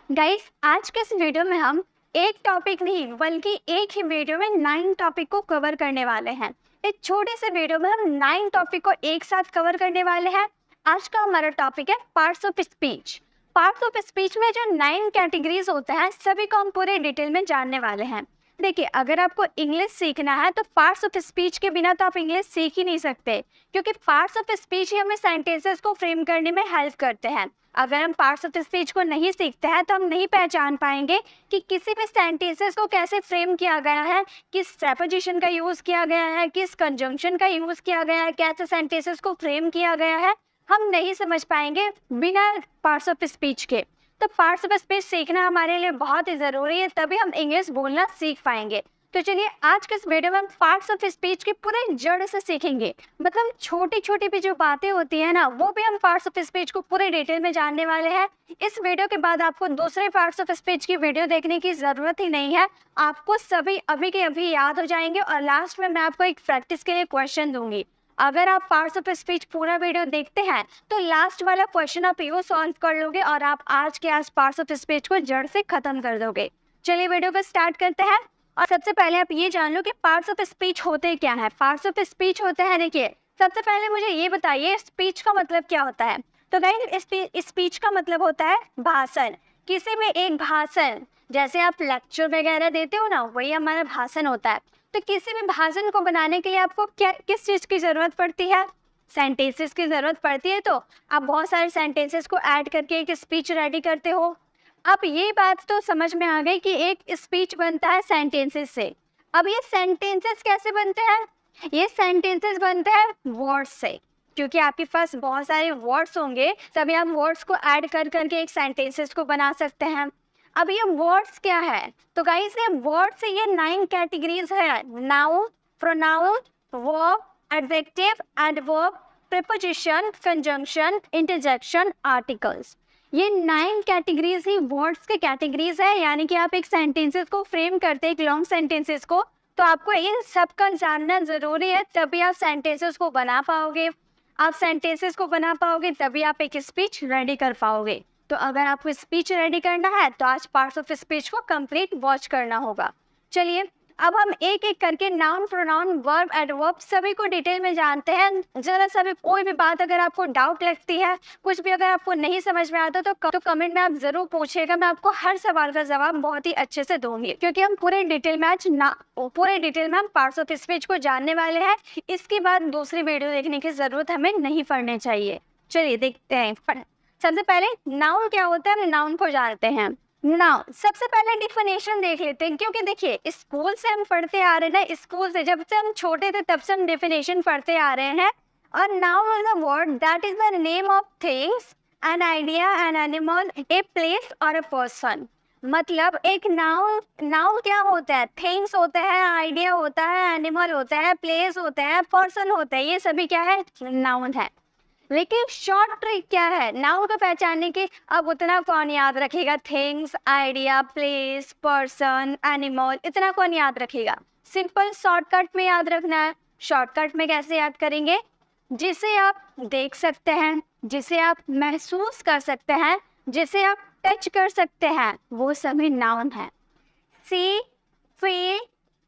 Guys, आज के इस वीडियो में हम एक टॉपिक नहीं बल्कि एक ही वीडियो में 9 टॉपिक को कवर करने वाले हैं। इस छोटे से वीडियो में हम 9 टॉपिक को एक साथ कवर करने वाले हैं। आज का हमारा टॉपिक है parts of speech. Parts of speech में जो 9 कैटेगरीज होते हैं सभी को हम पूरे डिटेल में जानने वाले हैं। देखिए, अगर आपको इंग्लिश सीखना है तो पार्ट्स ऑफ स्पीच के बिना तो आप इंग्लिश सीख ही नहीं सकते, क्योंकि पार्ट्स ऑफ स्पीच ही हमें सेंटेंसेस को फ्रेम करने में हेल्प करते हैं। अगर हम पार्ट्स ऑफ स्पीच को नहीं सीखते हैं तो हम नहीं पहचान पाएंगे कि किसी भी सेंटेंसेस को कैसे फ्रेम किया गया है, किस प्रेपोजिशन का यूज़ किया गया है, किस कंजंक्शन का यूज़ किया गया है, कैसे सेंटेंसेस को फ्रेम किया गया है, हम नहीं समझ पाएंगे बिना पार्ट्स ऑफ स्पीच के। तो पार्ट्स ऑफ स्पीच सीखना हमारे लिए बहुत ही ज़रूरी है, तभी हम इंग्लिश बोलना सीख पाएंगे। तो चलिए, आज के इस वीडियो में हम पार्ट्स ऑफ स्पीच की पूरे जड़ से सीखेंगे। मतलब छोटी छोटी भी जो बातें होती है ना, वो भी हम पार्ट्स ऑफ स्पीच को पूरे डिटेल में जानने वाले हैं। इस वीडियो के बाद आपको दूसरे पार्ट्स ऑफ स्पीच की वीडियो देखने की ज़रूरत ही नहीं है। आपको सभी अभी के अभी याद हो जाएंगे और लास्ट में मैं आपको एक प्रैक्टिस के लिए क्वेश्चन दूंगी। अगर आप पार्ट्स ऑफ स्पीच पूरा वीडियो देखते हैं तो लास्ट वाला क्वेश्चन आप यूँ सॉल्व कर लोगे और आप आज के आज पार्ट्स ऑफ स्पीच को जड़ से ख़त्म कर दोगे। चलिए वीडियो को स्टार्ट करते हैं। और सबसे पहले आप ये जान लो कि पार्ट्स ऑफ स्पीच होते क्या है। पार्ट्स ऑफ स्पीच होते हैं, देखिए, सबसे पहले मुझे ये बताइए स्पीच का मतलब क्या होता है। तो गाइस, स्पीच का मतलब होता है भाषण। किसी भी एक भाषण, जैसे आप लेक्चर वगैरह देते हो ना, वही हमारा भाषण होता है। तो किसी भी भाषण को बनाने के लिए आपको किस चीज़ की ज़रूरत पड़ती है? सेंटेंसेस की ज़रूरत पड़ती है। तो आप बहुत सारे सेंटेंसेस को ऐड करके एक स्पीच रेडी करते हो। अब ये बात तो समझ में आ गई कि एक स्पीच बनता है सेंटेंसेस से। अब ये सेंटेंसेस कैसे बनते हैं? ये सेंटेंसेस बनते हैं वर्ड्स से, क्योंकि आपके पास बहुत सारे वर्ड्स होंगे, तभी आप वर्ड्स को ऐड कर करके एक सेंटेंसेस को बना सकते हैं। अब ये वर्ड्स क्या है? तो गाइस, ये वर्ड से ये 9 कैटेगरीज है। Noun, pronoun, verb, adjective, adverb, preposition, conjunction, interjection, articles. ये 9 कैटेगरीज ही वर्ड्स के कैटेगरीज है। यानी कि आप एक सेंटेंसेस को फ्रेम करते हैं, एक लॉन्ग सेंटेंसेस को, तो आपको इन सब का जानना ज़रूरी है, तभी आप सेंटेंसेस को बना पाओगे। आप सेंटेंसेस को बना पाओगे तभी आप एक स्पीच रेडी कर पाओगे। तो अगर आपको स्पीच रेडी करना है तो आज पार्ट्स ऑफ स्पीच को कंप्लीट वॉच करना होगा। चलिए, अब हम एक एक करके नाउन, प्रोनाउन, वर्ब, एडवर्ब सभी को डिटेल में जानते हैं। जरा सा भी कोई भी बात अगर आपको डाउट लगती है, कुछ भी अगर आपको नहीं समझ में आता तो कमेंट में आप जरूर पूछिएगा। मैं आपको हर सवाल का जवाब बहुत ही अच्छे से दूंगी, क्योंकि हम पूरे डिटेल में हम पार्ट्स ऑफ स्पीच को जानने वाले हैं। इसके बाद दूसरी वीडियो देखने की जरूरत हमें नहीं पड़नी चाहिए। चलिए देखते हैं। सबसे पहले नाउन क्या होता है, हम नाउन को जानते हैं। नाउन, सबसे पहले डिफिनेशन देख लेते हैं, क्योंकि देखिए स्कूल से हम पढ़ते आ रहे हैं ना, स्कूल से जब से हम छोटे थे तब से हम डिफिनेशन पढ़ते आ रहे हैं। और noun is a word that is the name of things, an idea, an animal, a place और अ पर्सन। मतलब एक नाउन क्या होता है? थिंग्स होते हैं, आइडिया होता है, एनिमल होता है, प्लेस होता है, पर्सन होता है, ये सभी क्या है? नाउन है। लेकिन शॉर्ट ट्रिक क्या है नाउन को पहचानने की? अब उतना कौन याद रखेगा? Things, idea, place, person, animal, इतना कौन याद रखेगा? सिंपल शॉर्टकट में याद रखना है। शॉर्टकट में कैसे याद करेंगे? जिसे आप देख सकते हैं, जिसे आप महसूस कर सकते हैं, जिसे आप टच कर सकते हैं, वो सभी नाउन है। सी, फील,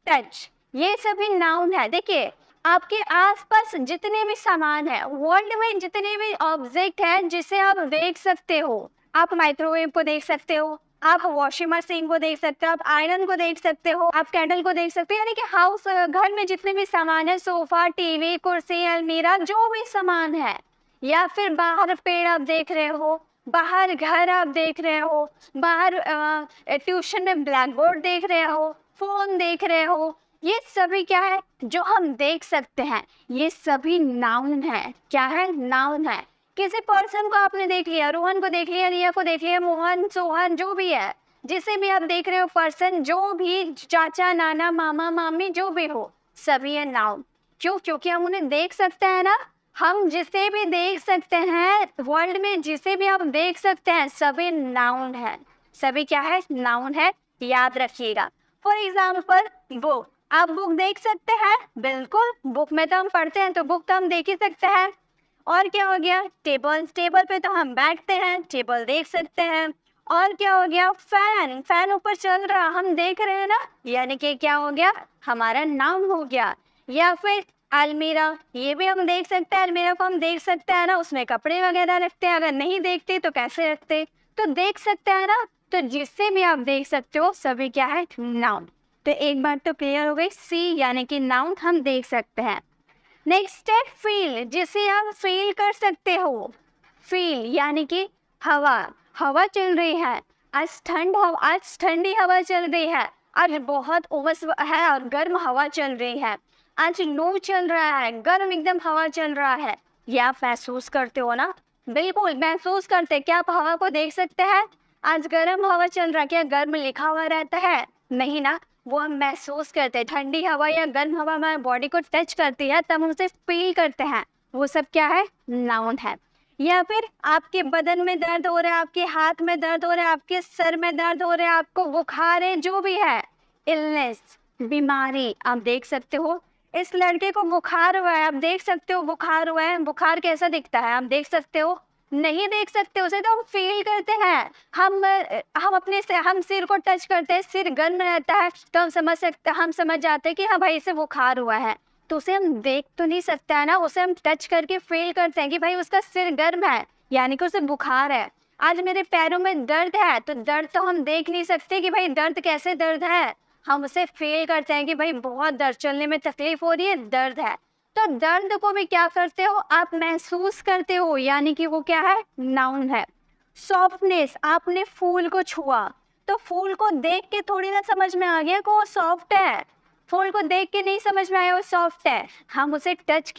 टच, ये सभी नाउन है। देखिए, आपके आसपास जितने भी सामान है, वर्ल्ड में जितने भी ऑब्जेक्ट हैं जिसे आप देख सकते हो, आप माइक्रोवेव को देख सकते हो, आप वॉशिंग मशीन को देख सकते हो, आप आयरन को देख सकते हो, आप कैंडल को देख सकते हो। यानी कि घर में जितने भी सामान है, सोफा, टीवी, कुर्सी, अलमीरा, जो भी सामान है, या फिर बाहर पेड़ आप देख रहे हो, बाहर घर आप देख रहे हो, बाहर ट्यूशन में ब्लैक बोर्ड देख रहे हो, फोन देख रहे हो, ये सभी क्या है? जो हम देख सकते हैं, ये सभी नाउन है। क्या है? नाउन है। किसी पर्सन को आपने देख लिया, रोहन को देख लिया, रिया को देख लिया, मोहन, सोहन, जो भी है, जिसे भी आप देख रहे हो, पर्सन, जो भी, चाचा, नाना, मामा, मामी, जो भी हो, सभी है नाउन। क्यों? क्योंकि हम उन्हें देख सकते हैं ना। हम जिसे भी देख सकते हैं, वर्ल्ड में जिसे भी आप देख सकते हैं, सभी नाउन है। सभी क्या है? नाउन है। याद रखिएगा। फॉर एग्जाम्पल, बुक, आप बुक देख सकते हैं? बिल्कुल, बुक में तो हम पढ़ते हैं, तो बुक तो हम देख ही सकते हैं। और क्या हो गया? टेबल, टेबल पे तो हम बैठते हैं, टेबल देख सकते हैं। और क्या हो गया, फैन, फैन ऊपर चल रहा, हम देख रहे हैं ना, यानी कि क्या हो गया, हमारा नाउन हो गया। या फिर अलमीरा, ये भी हम देख सकते हैं, अलमीरा को हम देख सकते हैं ना, उसमें कपड़े वगैरह रखते हैं, अगर नहीं देखते तो कैसे रखते, तो देख सकते हैं ना, तो जिससे भी आप देख सकते हो सभी क्या है, नाउन। तो एक बात तो क्लियर हो गई, सी यानी कि नाउन हम देख सकते हैं। नेक्स्ट है फील, जिसे आप फील कर सकते हो। फील यानी कि हवा, हवा चल रही है, आज ठंडी हवा चल रही है, आज बहुत उमस है और गर्म हवा चल रही है, आज लू चल रहा है, गर्म एकदम हवा चल रहा है, ये आप महसूस करते हो ना, बिल्कुल महसूस करते। क्या आप हवा को देख सकते हैं, आज गर्म हवा चल रहा है, क्या गर्म लिखा हुआ रहता है, नहीं ना, वो हम महसूस करते हैं। ठंडी हवा या गर्म हवा हमारे बॉडी को टच करती है, तब हम उसे फील करते हैं, वो सब क्या है, नाउन है। या फिर आपके बदन में दर्द हो रहा है, आपके हाथ में दर्द हो रहा है, आपके सर में दर्द हो रहा है, आपको बुखार है, जो भी है, इलनेस, बीमारी, आप देख सकते हो। इस लड़के को बुखार हुआ है, आप देख सकते हो बुखार हुआ है, बुखार कैसा दिखता है, आप देख सकते हो, नहीं देख सकते, उसे तो हम फील करते हैं। हम अपने से हम सिर को टच करते हैं, सिर गर्म रहता है, तो हम समझ जाते हैं कि हाँ भाई इसे बुखार हुआ है, तो उसे हम देख तो नहीं सकते है ना, उसे हम टच करके फील करते हैं कि भाई उसका सिर गर्म है, यानी कि उसे बुखार है। आज मेरे पैरों में दर्द है, तो दर्द तो हम देख नहीं सकते कि भाई दर्द कैसे दर्द है, हम उसे फील करते हैं कि भाई बहुत दर्द, चलने में तकलीफ हो रही है, दर्द है। तो दर्द को भी क्या करते हो, आप महसूस करते हो, यानी कि वो क्या है, नाउन है। सॉफ्टनेस, आपने फूल को छुआ, तो फूल को देख के थोड़ी ना समझ में आ गया कि वो सॉफ्ट है, फूल को देख के नहीं समझ में आया वो सॉफ्ट है, हम उसे टच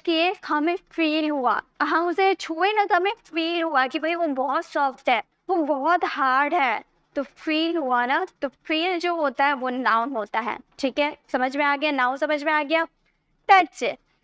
किए हमें फील हुआ, हम उसे छुए ना तो हमें फील हुआ कि भाई वो बहुत सॉफ्ट है, वो बहुत हार्ड है, तो फील हुआ ना, तो फील जो होता है वो नाउन होता है। ठीक है, समझ में आ गया, नाउन समझ में आ गया। टच,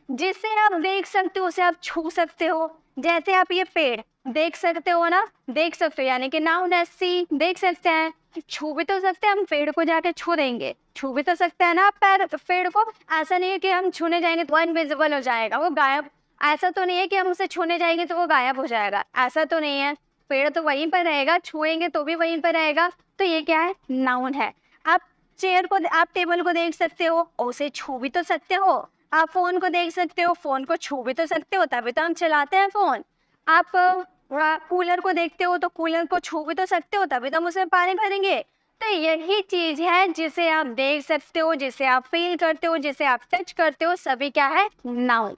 जिसे आप देख सकते हो उसे आप छू सकते हो, जैसे आप ये पेड़ देख सकते हो ना, देख सकते हो यानी कि नाउन है, सी, देख सकते हैं, छू भी तो सकते हैं, हम पेड़ को जाके छू देंगे, छू भी तो सकते हैं ना आप पेड़ को, ऐसा नहीं है कि हम छूने जाएंगे तो इनविजिबल हो जाएगा, वो गायब, ऐसा तो नहीं है कि हम उसे छूने जाएंगे तो वो गायब हो जाएगा, ऐसा तो नहीं है, पेड़ तो वहीं पर रहेगा, छुएंगे तो भी वहीं पर रहेगा, तो ये क्या है, नाउन है। आप चेयर को, आप टेबल को देख सकते हो, उसे छू भी तो सकते हो, आप फोन को देख सकते हो, फोन को छू भी तो सकते हो, तभी तो हम चलाते हैं फोन। आप कूलर को देखते हो, तो कूलर को छू भी तो सकते हो, तभी तो हम उसमें पानी भरेंगे। तो यही चीज है जिसे आप देख सकते हो, जिसे आप फील करते हो, जिसे आप टच करते हो, सभी क्या है, नाउन।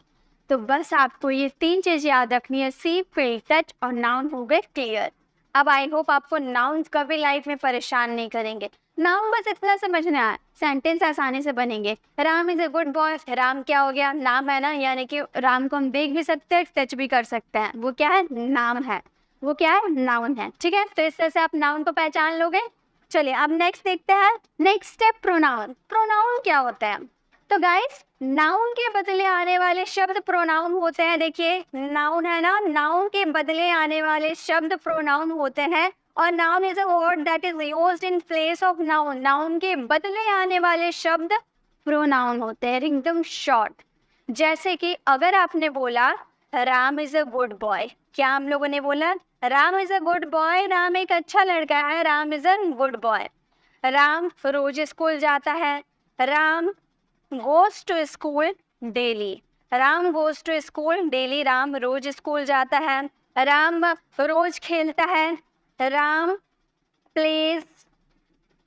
तो बस आपको ये 3 चीज याद रखनी है, सी, फील, टच और नाउन हो गए क्लियर। अब आई होप आपको नाउन कभी लाइफ में परेशान नहीं करेंगे। नाउन बस इतना समझना है, सेंटेंस आसानी से बनेंगे। Ram is a good boy, Ram क्या हो गया, नाम है ना, यानी कि राम को हम देख भी सकते हैं, टच भी कर सकते हैं, वो क्या है, नाम है, वो क्या है, नाउन है। ठीक है, तो इस तरह से आप नाउन को पहचान लोगे। चलिए अब नेक्स्ट देखते हैं। Next step, pronoun. प्रोनाउन क्या होता है, तो गाइस नाउन के बदले आने वाले शब्द प्रोनाउन होते हैं। देखिए नाउन है ना, नाउन के बदले आने वाले शब्द प्रोनाउन होते हैं, और noun is a word that is used in place of noun. Noun के बदले आने वाले शब्द प्रोनाउन होते हैं, एकदम शॉर्ट। जैसे कि अगर आपने बोला Ram is a good boy, क्या हम लोगों ने बोला, Ram is a good boy, Ram एक अच्छा लड़का है, Ram is a good boy. Ram रोज स्कूल जाता है, Ram goes to school daily, Ram goes to school daily, Ram रोज स्कूल जाता है, राम रोज खेलता है, Ram plays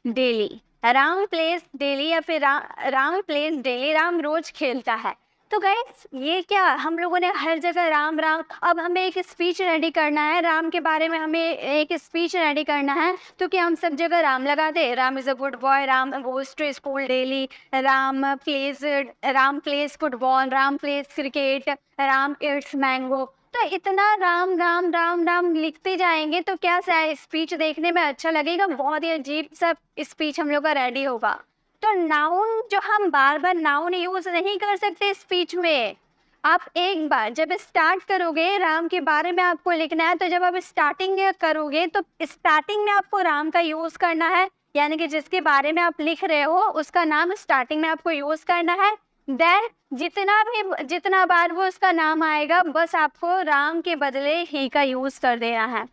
daily, Ram plays daily, या फिर राम प्लेस डेली, राम रोज खेलता है। तो गाइस ये क्या, हम लोगों ने हर जगह राम राम, अब हमें एक स्पीच रेडी करना है, राम के बारे में हमें एक स्पीच रेडी करना है, तो क्या हम सब जगह राम लगा दे, Ram is a good boy, Ram goes to school daily, Ram plays football, Ram plays cricket, Ram eats mango. तो इतना राम राम राम राम लिखते जाएंगे तो क्या स्पीच देखने में अच्छा लगेगा, बहुत ही अजीब सा स्पीच हम लोग का रेडी होगा। तो नाउन जो हम बार बार नाउन यूज नहीं कर सकते स्पीच में। आप एक बार जब स्टार्ट करोगे, राम के बारे में आपको लिखना है, तो जब आप स्टार्टिंग करोगे तो स्टार्टिंग में आपको राम का यूज करना है, यानी कि जिसके बारे में आप लिख रहे हो उसका नाम स्टार्टिंग में आपको यूज करना है। देन जितना बार वो उसका नाम आएगा, बस आपको राम के बदले ही का यूज कर देना है।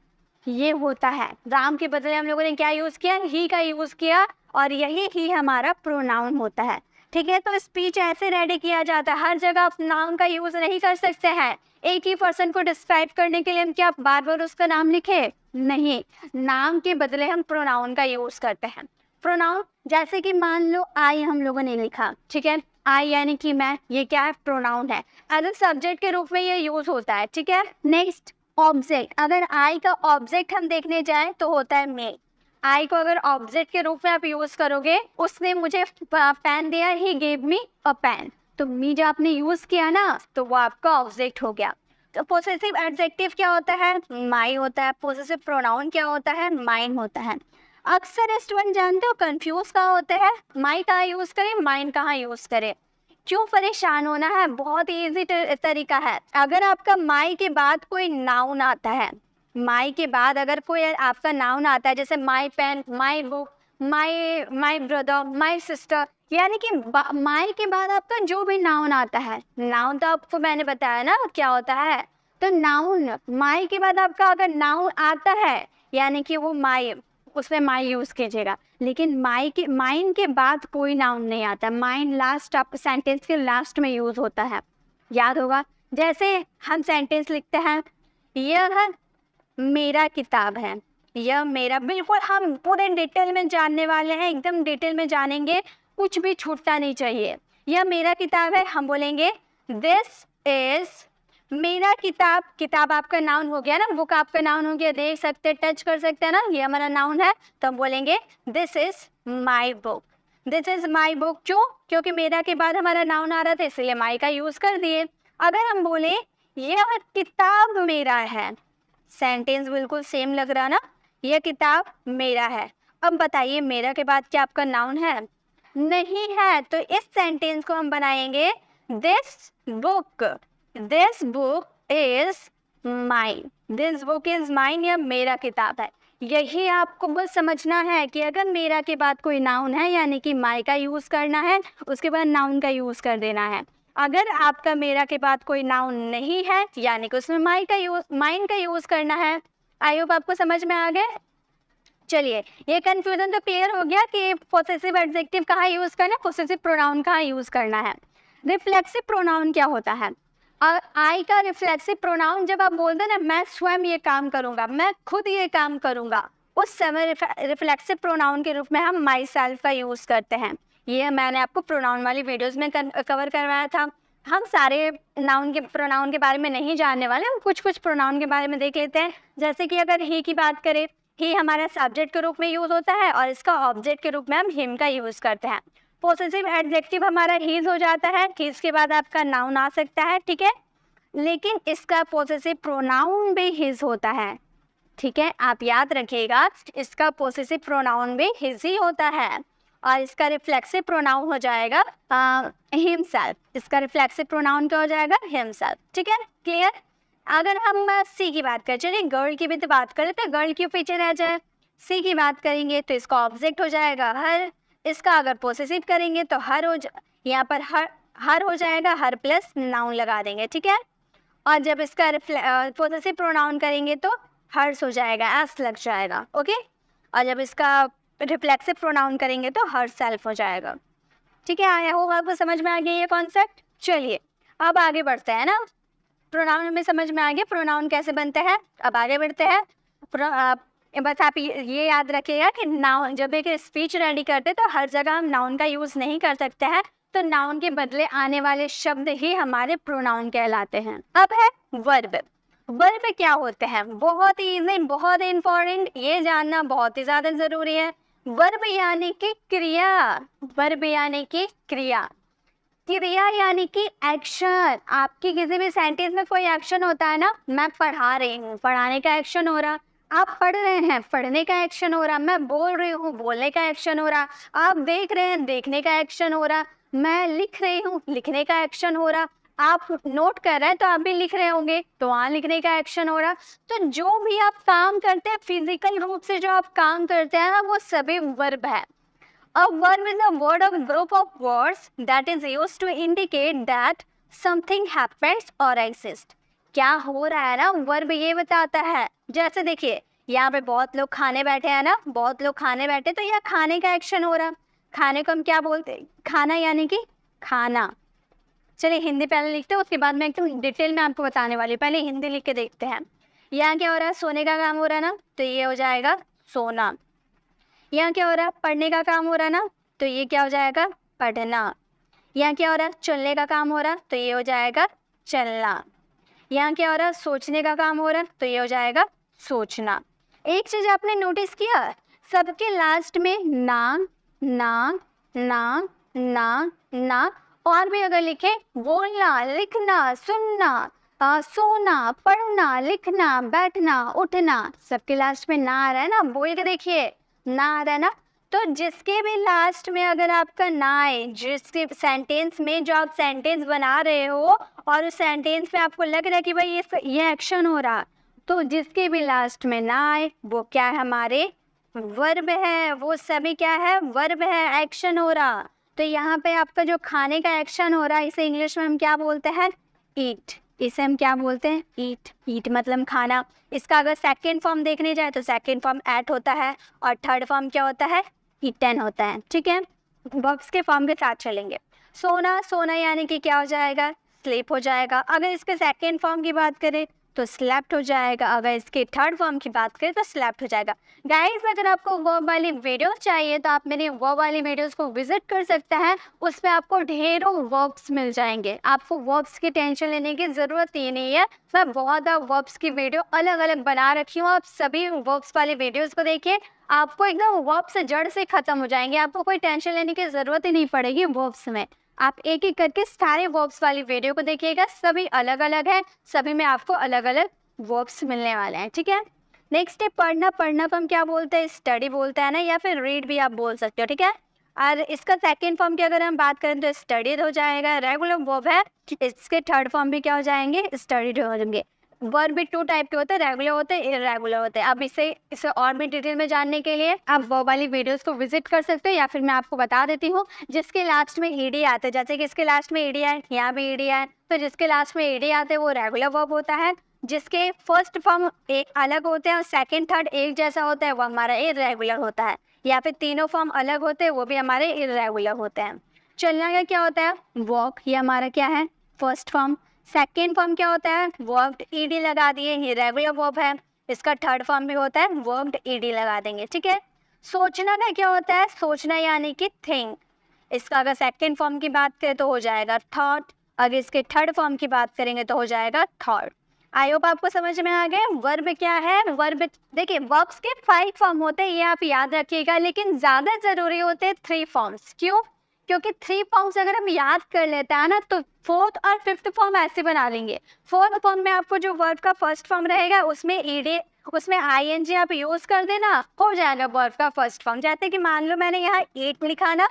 ये होता है। राम के बदले हम लोगों ने क्या यूज किया, ही का यूज किया, और यही ही हमारा प्रोनाउन होता है। ठीक है, तो स्पीच ऐसे रेडी किया जाता है, हर जगह आप नाउन का यूज नहीं कर सकते हैं। एक ही पर्सन को डिस्क्राइब करने के लिए हम क्या बार बार उसका नाम लिखे, नहीं, नाम के बदले हम प्रोनाउन का यूज करते हैं। प्रोनाउन जैसे कि मान लो आई हम लोगों ने लिखा, ठीक है, आई यानी कि मैं, ये क्या है, प्रोनाउन है, एज सब्जेक्ट के रूप में ये यूज होता है। ठीक है, नेक्स्ट ऑब्जेक्ट, अगर आई का ऑब्जेक्ट हम देखने जाएं तो होता है मे। आई को अगर ऑब्जेक्ट के रूप में आप यूज करोगे, उसने मुझे पेन दिया, he gave me a pen, तो मी जो आपने यूज किया ना, तो वो आपका ऑब्जेक्ट हो गया। तो पोसेसिव एडजेक्टिव क्या होता है, माई होता है। पोसेसिव प्रोनाउन क्या होता है, माइन होता है। अक्सर स्टूडेंट जानते हो कंफ्यूज कहाँ होते हैं, माई कहाँ यूज करें, माइन कहाँ यूज करें। क्यों परेशान होना है, बहुत इजी तरीका है। अगर आपका माई के बाद कोई नाउन आता है, माई के बाद अगर कोई आपका नाउन आता है, जैसे my pen, my book, my brother, my sister, यानी कि माई के बाद आपका जो भी नाउन आता है, नाउन तो आपको मैंने बताया ना क्या होता है, तो नाउन माई के बाद आपका अगर नाउन आता है यानी कि वो माई, उसमें माई यूज कीजिएगा। लेकिन माइन के बाद कोई नाउन नहीं आता, माइन लास्ट आपके सेंटेंस के लास्ट में यूज होता है, याद होगा। जैसे हम सेंटेंस लिखते हैं, यह मेरा किताब है, यह मेरा, बिल्कुल हम पूरे डिटेल में जानने वाले हैं, एकदम डिटेल में जानेंगे, कुछ भी छूटना नहीं चाहिए। यह मेरा किताब है, हम बोलेंगे दिस इज मेरा किताब। किताब आपका नाउन हो गया ना, बुक आपका नाउन हो गया, देख सकते, टच कर सकते हैं ना, ये हमारा नाउन है, तो हम बोलेंगे this is my book, this is my book. क्यों, क्योंकि मेरा के बाद हमारा नाउन आ रहा था, इसलिए माई का यूज कर दिए। अगर हम बोले यह किताब मेरा है, सेंटेंस बिल्कुल सेम लग रहा ना, यह किताब मेरा है। अब बताइए मेरा के बाद क्या आपका नाउन है, नहीं है, तो इस सेंटेंस को हम बनाएंगे this book, this book is mine, this book is mine, यह मेरा किताब है। यही आपको बस समझना है कि अगर मेरा के बाद कोई नाउन है यानी कि माई का यूज करना है, उसके बाद नाउन का यूज कर देना है। अगर आपका मेरा के बाद कोई नाउन नहीं है यानी कि उसमें माइन का यूज करना है। आई होप आपको समझ में आ गया। चलिए, ये कंफ्यूजन तो क्लियर हो गया कि पोसेसिव एडजेक्टिव कहाँ यूज करना है, पोसेसिव प्रोनाउन कहाँ यूज करना है। रिफ्लेक्सिव प्रोनाउन क्या होता है, आई का रिफ्लेक्सिव प्रोनाउन जब आप बोलते हैं ना, मैं स्वयं ये काम करूंगा, मैं खुद ये काम करूंगा, उस समय रिफ्लेक्सिव प्रोनाउन के रूप में हम माई सेल्फ का यूज करते हैं। ये मैंने आपको प्रोनाउन वाली वीडियोस में कवर करवाया था। हम सारे प्रोनाउन के बारे में नहीं जानने वाले, हम कुछ कुछ प्रोनाउन के बारे में देख लेते हैं। जैसे कि अगर ही की बात करें, ही हमारा सब्जेक्ट के रूप में यूज होता है और इसका ऑब्जेक्ट के रूप में हम हिम का यूज करते हैं। पोसेसिव एडजेक्टिव हमारा हीज हो जाता है, हीज के बाद आपका नाउन आ सकता है, ठीक है, लेकिन इसका पोसेसिव प्रोनाउन भी हिज होता है। ठीक है, आप याद रखिएगा, इसका पोसेसिव प्रोनाउन भी हिज ही होता है और इसका रिफ्लेक्सिव प्रोनाउन हो जाएगा हिमसेल्फ। इसका रिफ्लेक्सिव प्रोनाउन क्या हो जाएगा, हिमसेल्फ। ठीक है, क्लियर। अगर हम सी की बात करें, चलिए गर्ल की भी तो बात करें, तो गर्ल क्यों पीछे रह जाए। सी की बात करेंगे तो इसका ऑब्जेक्ट हो जाएगा हर, इसका अगर पोसेसिव करेंगे तो हर हो यहाँ पर हर हो जाएगा, हर प्लस नाउन लगा देंगे, ठीक है। और जब इसका पोसेसिव प्रोनाउन करेंगे तो हर्स हो जाएगा, एस लग जाएगा, ओके। और जब इसका रिफ्लेक्सिव प्रोनाउन करेंगे तो हर सेल्फ हो जाएगा, ठीक है। आया होगा आपको समझ में आ गया ये कॉन्सेप्ट। चलिए अब आगे बढ़ते हैं ना, प्रोनाउन में समझ में आ गया प्रोनाउन कैसे बनते हैं। अब आगे बढ़ते हैं। बस आप ये याद रखिएगा कि नाउन, जब एक स्पीच रेडी करते तो हर जगह हम नाउन का यूज़ नहीं कर सकते हैं, तो नाउन के बदले आने वाले शब्द ही हमारे प्रोनाउन कहलाते हैं। अब है वर्ब। वर्ब क्या होते हैं, बहुत ही इजी, बहुत ही इंपॉर्टेंट, ये जानना बहुत ही ज़्यादा ज़रूरी है। वर्ब यानी कि क्रिया, वर्ब यानी कि क्रिया, क्रिया यानी कि एक्शन। आपकी किसी भी सेंटेंस में कोई एक्शन होता है ना, मैं पढ़ा रही हूँ, पढ़ाने का एक्शन हो रहा, आप पढ़ रहे हैं, पढ़ने का एक्शन हो रहा, मैं बोल रही हूँ, बोलने का एक्शन हो रहा, आप देख रहे हैं, देखने का एक्शन हो रहा, मैं लिख रही हूँ, लिखने का एक्शन हो रहा, आप नोट कर रहे हैं तो आप भी लिख रहे होंगे, तो वहाँ लिखने का एक्शन हो रहा। तो जो भी आप काम करते हैं, फिजिकल रूप से जो आप काम करते हैं ना, वो सभी वर्ब है। A verb is a word or group of words that is used to indicate that something happens or exists. क्या हो रहा है ना, वर्ब ये बताता है। जैसे देखिए, यहाँ पे बहुत लोग खाने बैठे हैं ना, बहुत लोग खाने बैठे, तो यह खाने का एक्शन हो रहा। खाने को हम क्या बोलते हैं? खाना, यानी कि खाना। चलिए हिंदी पहले लिखते हैं, उसके बाद मैं एकदम डिटेल में आपको बताने वाली हूँ। पहले हिंदी लिख के देखते हैं। यहाँ क्या हो रहा है? सोने का काम हो रहा है ना, तो ये हो जाएगा सोना। यहाँ क्या हो रहा है? पढ़ने का काम हो रहा है ना, तो ये क्या हो जाएगा? पढ़ना। यहाँ क्या हो रहा है? चलने का काम हो रहा है, तो ये हो जाएगा चलना। यहाँ क्या हो रहा है? सोचने का काम हो रहा है, तो ये हो जाएगा सोचना। एक चीज आपने नोटिस किया, सबके लास्ट में ना ना ना ना ना, और भी अगर लिखे बोलना, लिखना, सुनना, सोना, पढ़ना, लिखना, बैठना, उठना, सबके लास्ट में ना आ रहा है ना। बोल के देखिए, ना आ रहा है ना। तो जिसके भी लास्ट में अगर आपका ना आए, जिसके सेंटेंस में जो आप सेंटेंस बना रहे हो और उस सेंटेंस में आपको लग रहा है कि भाई ये एक्शन हो रहा, तो जिसके भी लास्ट में ना आए वो क्या है? हमारे वर्ब है। वो सभी क्या है? वर्ब है, एक्शन हो रहा। तो यहाँ पे आपका जो खाने का एक्शन हो रहा है, इसे इंग्लिश में हम क्या बोलते हैं? ईट। इसे हम क्या बोलते हैं? ईट। ईट मतलब खाना। इसका अगर सेकेंड फॉर्म देखने जाए तो सेकेंड फॉर्म एट होता है और थर्ड फॉर्म क्या होता है? ईटन होता है। ठीक है, वर्ब्स के फॉर्म के साथ चलेंगे। सोना, सोना यानी कि क्या हो जाएगा? स्लीप हो जाएगा। अगर इसके सेकेंड फॉर्म की बात करें तो स्लेप्ट हो जाएगा। अगर इसके थर्ड फॉर्म की बात करें तो स्लेप्ट हो जाएगा। गाइस, अगर आपको वर्ब वाली वीडियो चाहिए तो आप मेरी वर्ब वाली वीडियोस को विजिट कर सकते हैं। उसमें आपको ढेरों वर्ब्स मिल जाएंगे। आपको वर्ब्स की टेंशन लेने की ज़रूरत ही नहीं है। मैं बहुत वर्ब्स की वीडियो अलग अलग बना रखी हूँ। आप सभी वर्ब्स वाली वीडियोज़ को देखिए, आपको एकदम वर्ब से जड़ से ख़त्म हो जाएंगे। आपको कोई टेंशन लेने की ज़रूरत ही नहीं पड़ेगी वर्ब्स में। आप एक एक करके सारे वर्ब्स वाली वीडियो को देखिएगा, सभी अलग अलग है, सभी में आपको अलग अलग वर्ब्स मिलने वाले हैं। ठीक है, नेक्स्ट है पढ़ना। पढ़ना को हम क्या बोलते हैं? स्टडी बोलते हैं ना, या फिर रीड भी आप बोल सकते हो। ठीक है, और इसका सेकेंड फॉर्म की अगर हम बात करें तो स्टडीड हो जाएगा। रेगुलर वर्ब है, इसके थर्ड फॉर्म भी क्या हो जाएंगे? स्टडीड हो जाएंगे। वर्ब भी टू टाइप के होते हैं, रेगुलर होते हैं, इरेगुलर होते हैं। अब इसे और भी डिटेल में जानने के लिए आप वो वाली वीडियोस को विजिट कर सकते हो, या फिर मैं आपको बता देती हूँ। जिसके लास्ट में ईडी आते हैं, जैसे कि इसके लास्ट में ईडी है, यहाँ भी ईडी है, तो जिसके लास्ट में ईडी आते हैं वो रेगुलर वर्ब होता है। जिसके फर्स्ट फॉर्म एक अलग होते हैं और सेकेंड थर्ड एक जैसा होता है वो हमारा इरेगुलर होता है, या फिर तीनों फॉर्म अलग होते हैं वो भी हमारे इरेगुलर होते हैं। चलना का क्या होता है? वॉक। ये हमारा क्या है? First form. सेकेंड फॉर्म क्या होता है? वर्ब्ड ईडी लगा दिए, ये रेगुलर वर्ब है। इसका थर्ड फॉर्म भी होता है, वर्ब्ड ईडी लगा देंगे। ठीक है, सोचना का क्या होता है? सोचना यानी कि थिंक। इसका अगर सेकेंड फॉर्म की बात करें तो हो जाएगा थॉट, अगर इसके थर्ड फॉर्म की बात करेंगे तो हो जाएगा थॉट। आई होप आपको समझ में आ गए। वर्ब क्या है? वर्ब देखिए, वर्ब्स के 5 फॉर्म होते हैं, ये आप याद रखिएगा, लेकिन ज़्यादा ज़रूरी होते हैं 3 फॉर्म्स। क्यों? क्योंकि 3 फॉर्म्स अगर हम याद कर लेते हैं ना तो फोर्थ और फिफ्थ फॉर्म ऐसे बना लेंगे। फोर्थ फॉर्म में आपको जो वर्ब का फर्स्ट फॉर्म रहेगा उसमें ईडी, उसमें आईएनजी आप यूज कर देना, हो जाएगा वर्ब का फर्स्ट फॉर्म। जैसे कि मान लो मैंने यहाँ ईट लिखा ना,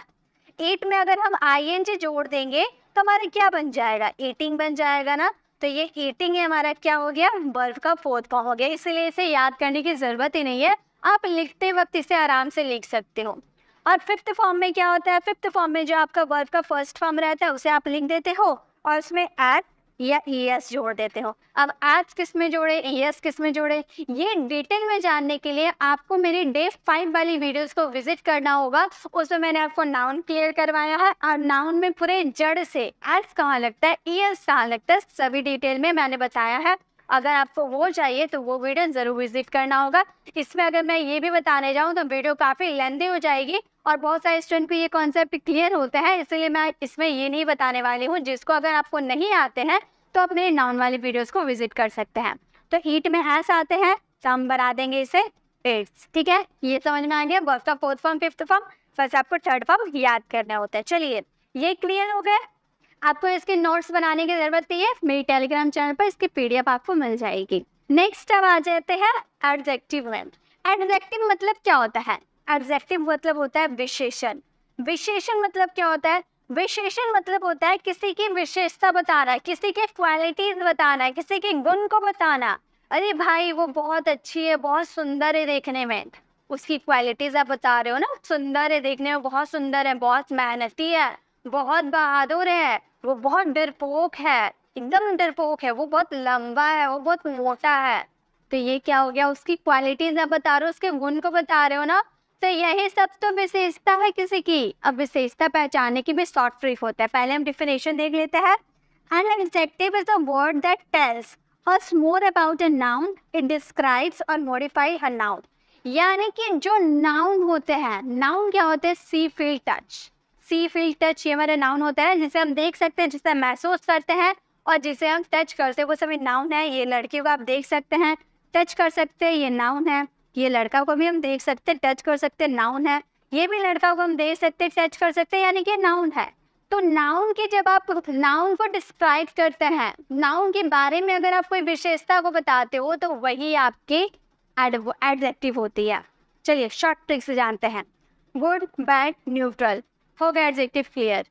ईट में अगर हम आईएनजी जोड़ देंगे तो हमारा क्या बन जाएगा? ईटिंग बन जाएगा ना। तो ये ईटिंग है हमारा क्या हो गया? वर्ब का फोर्थ फॉर्म हो गया। इसलिए इसे याद करने की जरूरत ही नहीं है, आप लिखते वक्त इसे आराम से लिख सकते हो। और फिफ्थ फॉर्म में क्या होता है? फिफ्थ फॉर्म में जो आपका वर्ब का फर्स्ट फॉर्म रहता है उसे आप लिख देते हो और उसमें एट या ईएस जोड़ देते हो। अब एट किस में जोड़े, ईएस किस में जोड़े, ये डिटेल में जानने के लिए आपको मेरी डे 5 वाली वीडियोस को विजिट करना होगा। उसमें मैंने आपको नाउन क्लियर करवाया है और नाउन में पूरे जड़ से एट कहाँ लगता है, ईएस कहाँ लगता है, सभी डिटेल में मैंने बताया है। अगर आपको वो चाहिए तो वो वीडियो ज़रूर विजिट करना होगा। इसमें अगर मैं ये भी बताने जाऊँ तो वीडियो काफ़ी लेंथी हो जाएगी और बहुत सारे स्टूडेंट को ये कॉन्सेप्ट क्लियर होता है, इसलिए मैं इसमें ये नहीं बताने वाली हूँ। जिसको अगर आपको नहीं आते हैं तो आप मेरे नाउन वाली वीडियोस को विजिट कर सकते हैं। तो ईट में ऐसे आते हैं तो हम बना देंगे इसे इट्स। ठीक है, ये समझ में आ गया। वर्ब का फोर्थ फॉर्म, फिफ्थ फॉर्म, बस आपको थर्ड फॉर्म याद करना होता है। चलिए, ये क्लियर हो गया। आपको इसके नोट्स बनाने की जरूरत नहीं है, मेरी टेलीग्राम चैनल पर इसकी पीडीएफ आपको मिल जाएगी। नेक्स्ट अब आ जाते हैं एडजेक्टिव में। एडजेक्टिव मतलब क्या होता है? एडजेक्टिव मतलब होता है विशेषण। विशेषण मतलब क्या होता है? विशेषण मतलब होता है किसी की विशेषता बताना, किसी के क्वालिटीज बताना, किसी के गुण को बताना। अरे भाई वो बहुत अच्छी है, बहुत सुंदर है देखने में, उसकी क्वालिटीज आप बता रहे हो ना, सुंदर है देखने में, बहुत सुंदर है, बहुत मेहनती है, बहुत बहादुर है, वो बहुत डरपोक है, एकदम डरपोक है, वो बहुत लंबा है, वो बहुत मोटा है। तो ये क्या हो गया, उसकी क्वालिटीज आप बता रहे हो, उसके गुण को बता रहे हो ना। तो यही सब तो विशेषता है किसी की। अब विशेषता पहचानने की भी शॉर्ट ट्रिक होता है। पहले हम डिफिनेशन देख लेते हैं। An adjective is a word that tells us more about a noun, it describes or modifies a noun। यानी कि जो नाउन होते हैं, नाउन क्या होते हैं, सी फील टच। सी फील टच ये हमारा नाउन होता है, जिसे हम देख सकते हैं, जिसे हम महसूस करते हैं और जिसे हम टच करते हैं, वो सभी नाउन है। ये लड़की को आप देख सकते हैं, टच कर सकते हैं, ये नाउन है। ये लड़का को भी हम देख सकते हैं, टच कर सकते हैं, नाउन है। ये भी लड़का को हम देख सकते हैं, टच कर सकते हैं, यानी कि नाउन है। तो नाउन की जब आप नाउन को डिस्क्राइब करते हैं, नाउन के बारे में अगर आप कोई विशेषता को बताते हो, तो वही आपकी एडजेक्टिव होती है। चलिए शॉर्ट ट्रिक से जानते हैं। Good, bad, neutral. हो गया एडजेक्टिव क्लियर?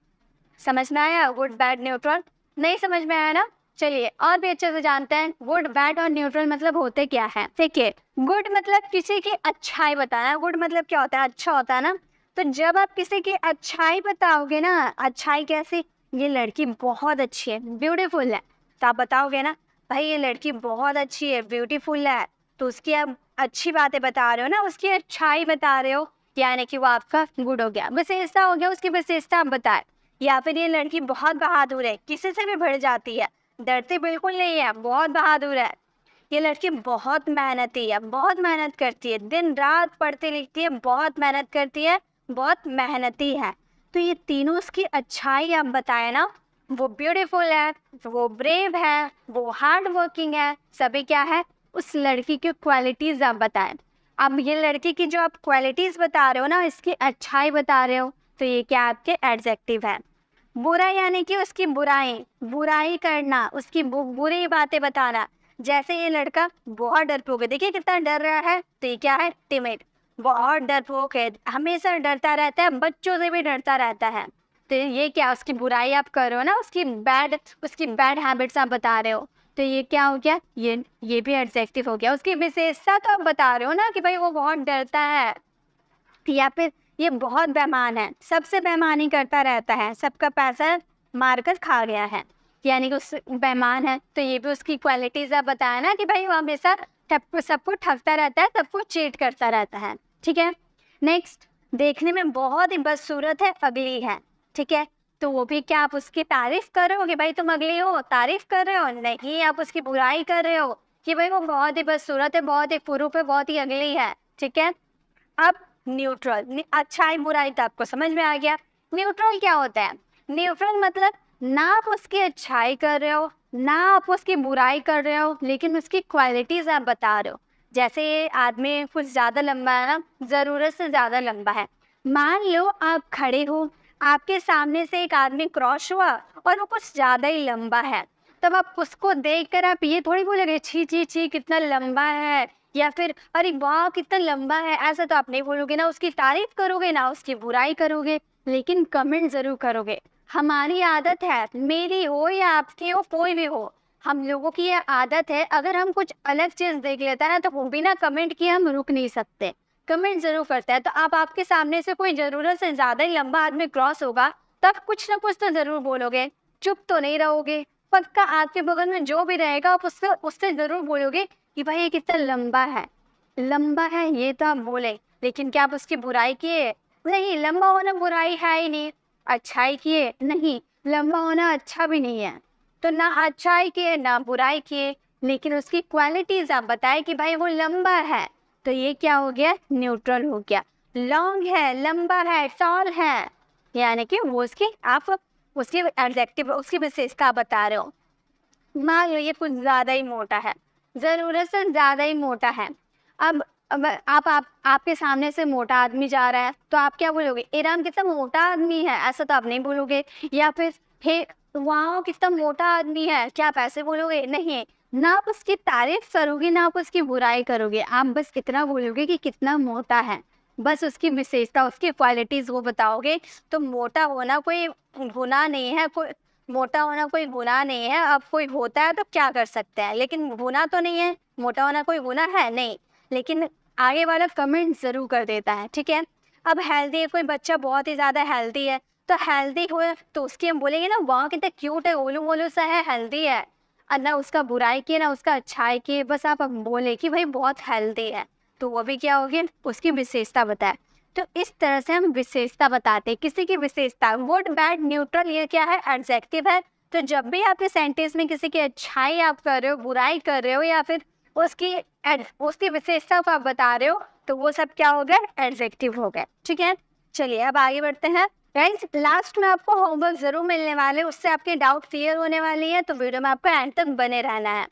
समझ में आया? Good, bad, neutral. नहीं समझ में आया ना? चलिए और भी अच्छे से जानते हैं गुड, बैड और न्यूट्रल मतलब होते क्या है। देखिए, गुड मतलब किसी की अच्छाई बताना। गुड मतलब क्या होता है, अच्छा होता है ना। तो जब आप किसी की अच्छाई बताओगे ना, अच्छाई कैसी, ये लड़की बहुत अच्छी है, ब्यूटीफुल है, तो आप बताओगे ना भाई ये लड़की बहुत अच्छी है, ब्यूटीफुल है, तो उसकी आप अच्छी बातें बता रहे हो ना, उसकी अच्छाई बता रहे हो, यानी कि वो आपका गुड हो गया। विशेषता हो गया, उसकी विशेषता आप बताए। या फिर ये लड़की बहुत बहादुर है, किसी से भी भिड़ जाती है, डरती बिल्कुल नहीं है, बहुत बहादुर है। ये लड़की बहुत मेहनती है, बहुत मेहनत करती है, दिन रात पढ़ती लिखती है, बहुत मेहनत करती है, बहुत मेहनती है। तो ये तीनों उसकी अच्छाई आप बताए ना, वो ब्यूटीफुल है, वो ब्रेव है, वो हार्ड वर्किंग है, सभी क्या है, उस लड़की की क्वालिटीज आप बताएं। अब ये लड़की की जो आप क्वालिटीज बता रहे हो ना, इसकी अच्छाई बता रहे हो, तो ये क्या आपके एडजेक्टिव है। बुरा यानी कि उसकी बुराई करना, उसकी बुरी बातें बताना। जैसे ये लड़का बहुत डरपोक है, देखिए कितना डर रहा है, तो ये क्या है, टिमिड, बहुत डरपोक है, हमेशा डरता रहता है, बच्चों से भी डरता रहता है। तो ये क्या, उसकी बुराई आप कर रहे हो ना, उसकी बैड हैबिट्स आप बता रहे हो, तो ये क्या हो गया, ये भी एडजेक्टिव हो गया। उसकी विशेषता तो आप बता रहे हो ना कि भाई वो बहुत डरता है, या फिर ये बहुत बेईमान है, सबसे बेईमानी करता रहता है, सबका पैसा मारकर खा गया है, यानी कि उस बेईमान है। तो ये भी उसकी क्वालिटीज आप बताया ना कि भाई वो हमेशा सबको ठगता रहता है, सबको चीट करता रहता है। ठीक है, नेक्स्ट, देखने में बहुत ही बदसूरत है, अगली है। ठीक है, तो वो भी क्या, आप उसकी तारीफ कर रहे हो कि भाई तुम अगली हो, तारीफ कर रहे हो, नहीं आप उसकी बुराई कर रहे हो कि भाई वो बहुत ही बदसूरत है, बहुत ही कुरूप है, बहुत ही अगली है। ठीक है, अब न्यूट्रल, अच्छाई बुराई तो आपको समझ में आ गया। न्यूट्रल क्या होता है, न्यूट्रल मतलब ना आप उसकी अच्छाई कर रहे हो, ना आप उसकी बुराई कर रहे हो, लेकिन उसकी क्वालिटीज आप बता रहे हो। जैसे ये आदमी कुछ ज़्यादा लंबा है ना, ज़रूरत से ज़्यादा लंबा है। मान लो आप खड़े हो, आपके सामने से एक आदमी क्रॉस हुआ और वो कुछ ज़्यादा ही लंबा है, तब आप उसको देखकर आप ये थोड़ी बोलोगे छी छी छी कितना लंबा है, या फिर अरे वाह कितना लंबा है, ऐसा तो आप नहीं बोलोगे ना। उसकी तारीफ करोगे ना, उसकी बुराई करोगे, लेकिन कमेंट ज़रूर करोगे। हमारी आदत है, मेरी हो या आपकी हो, कोई भी हो, हम लोगों की ये आदत है, अगर हम कुछ अलग चीज़ देख लेता है ना, तो वो बिना कमेंट किए हम रुक नहीं सकते, कमेंट ज़रूर करता है। तो आप आपके सामने से कोई ज़रूरत से ज़्यादा ही लंबा आदमी क्रॉस होगा, तब कुछ ना कुछ तो ज़रूर बोलोगे, चुप तो नहीं रहोगे। पक्का आपके बगल में जो भी रहेगा आप उससे ज़रूर बोलोगे कि भाई ये कितना लंबा है, ये तो आप बोले, लेकिन क्या आप उसकी बुराई किए? नहीं, लंबा होना बुराई है ही नहीं। अच्छाई किए? नहीं, लंबा होना अच्छा भी नहीं है। तो ना अच्छाई किए ना बुराई किए, लेकिन उसकी क्वालिटीज आप बताए कि भाई वो लंबा है, तो ये क्या हो गया, न्यूट्रल हो गया। लॉन्ग है, लंबा है, टॉल है, यानी कि वो उसकी एडजेक्टिव, उसकी विशेषता बता रहे हो। मान लो ये कुछ ज़्यादा ही मोटा है, ज़रूरत से ज़्यादा ही मोटा है। अब आपके सामने से मोटा आदमी जा रहा है, तो आप क्या बोलोगे, ए राम कितना मोटा आदमी है, ऐसा तो आप नहीं बोलोगे। या फिर हे वाह कितना मोटा आदमी है, क्या आप ऐसे बोलोगे? नहीं, ना आप उसकी तारीफ करोगे ना आप उसकी बुराई करोगे, आप बस इतना बोलोगे कि कितना मोटा है, बस उसकी विशेषता, उसकी क्वालिटीज़ वो बताओगे। तो मोटा होना कोई गुनाह नहीं है, मोटा होना कोई गुनाह नहीं है। अब कोई होता है तो क्या कर सकते हैं, लेकिन गुनाह तो नहीं है, मोटा होना कोई गुनाह है नहीं, लेकिन आगे वाला कमेंट ज़रूर कर देता है। ठीक है, अब हेल्दी है, कोई बच्चा बहुत ही ज़्यादा हेल्दी है, तो हेल्दी हो तो उसकी हम बोलेंगे ना वाह कितना क्यूट है, ओलू ओलू सा है, हेल्दी है। और ना उसका बुराई किए ना उसका अच्छाई किए, बस आप बोले कि भाई बहुत हेल्दी है, तो वो भी क्या होगी, उसकी विशेषता बताए। तो इस तरह से हम विशेषता बताते हैं, किसी की विशेषता। गुड, बैड, न्यूट्रल, ये क्या है, एडजेक्टिव है। तो जब भी आपके सेंटेंस में किसी की अच्छाई आप कर रहे हो, बुराई कर रहे हो, या फिर उसकी विशेषता को आप बता रहे हो, तो वो सब क्या हो गए, एडजेक्टिव हो गए। ठीक है, चलिए अब आगे बढ़ते हैं। गाइस, लास्ट में आपको होमवर्क जरूर मिलने वाले, उससे आपके डाउट क्लियर होने वाली है, तो वीडियो में आपको एंड तक बने रहना है।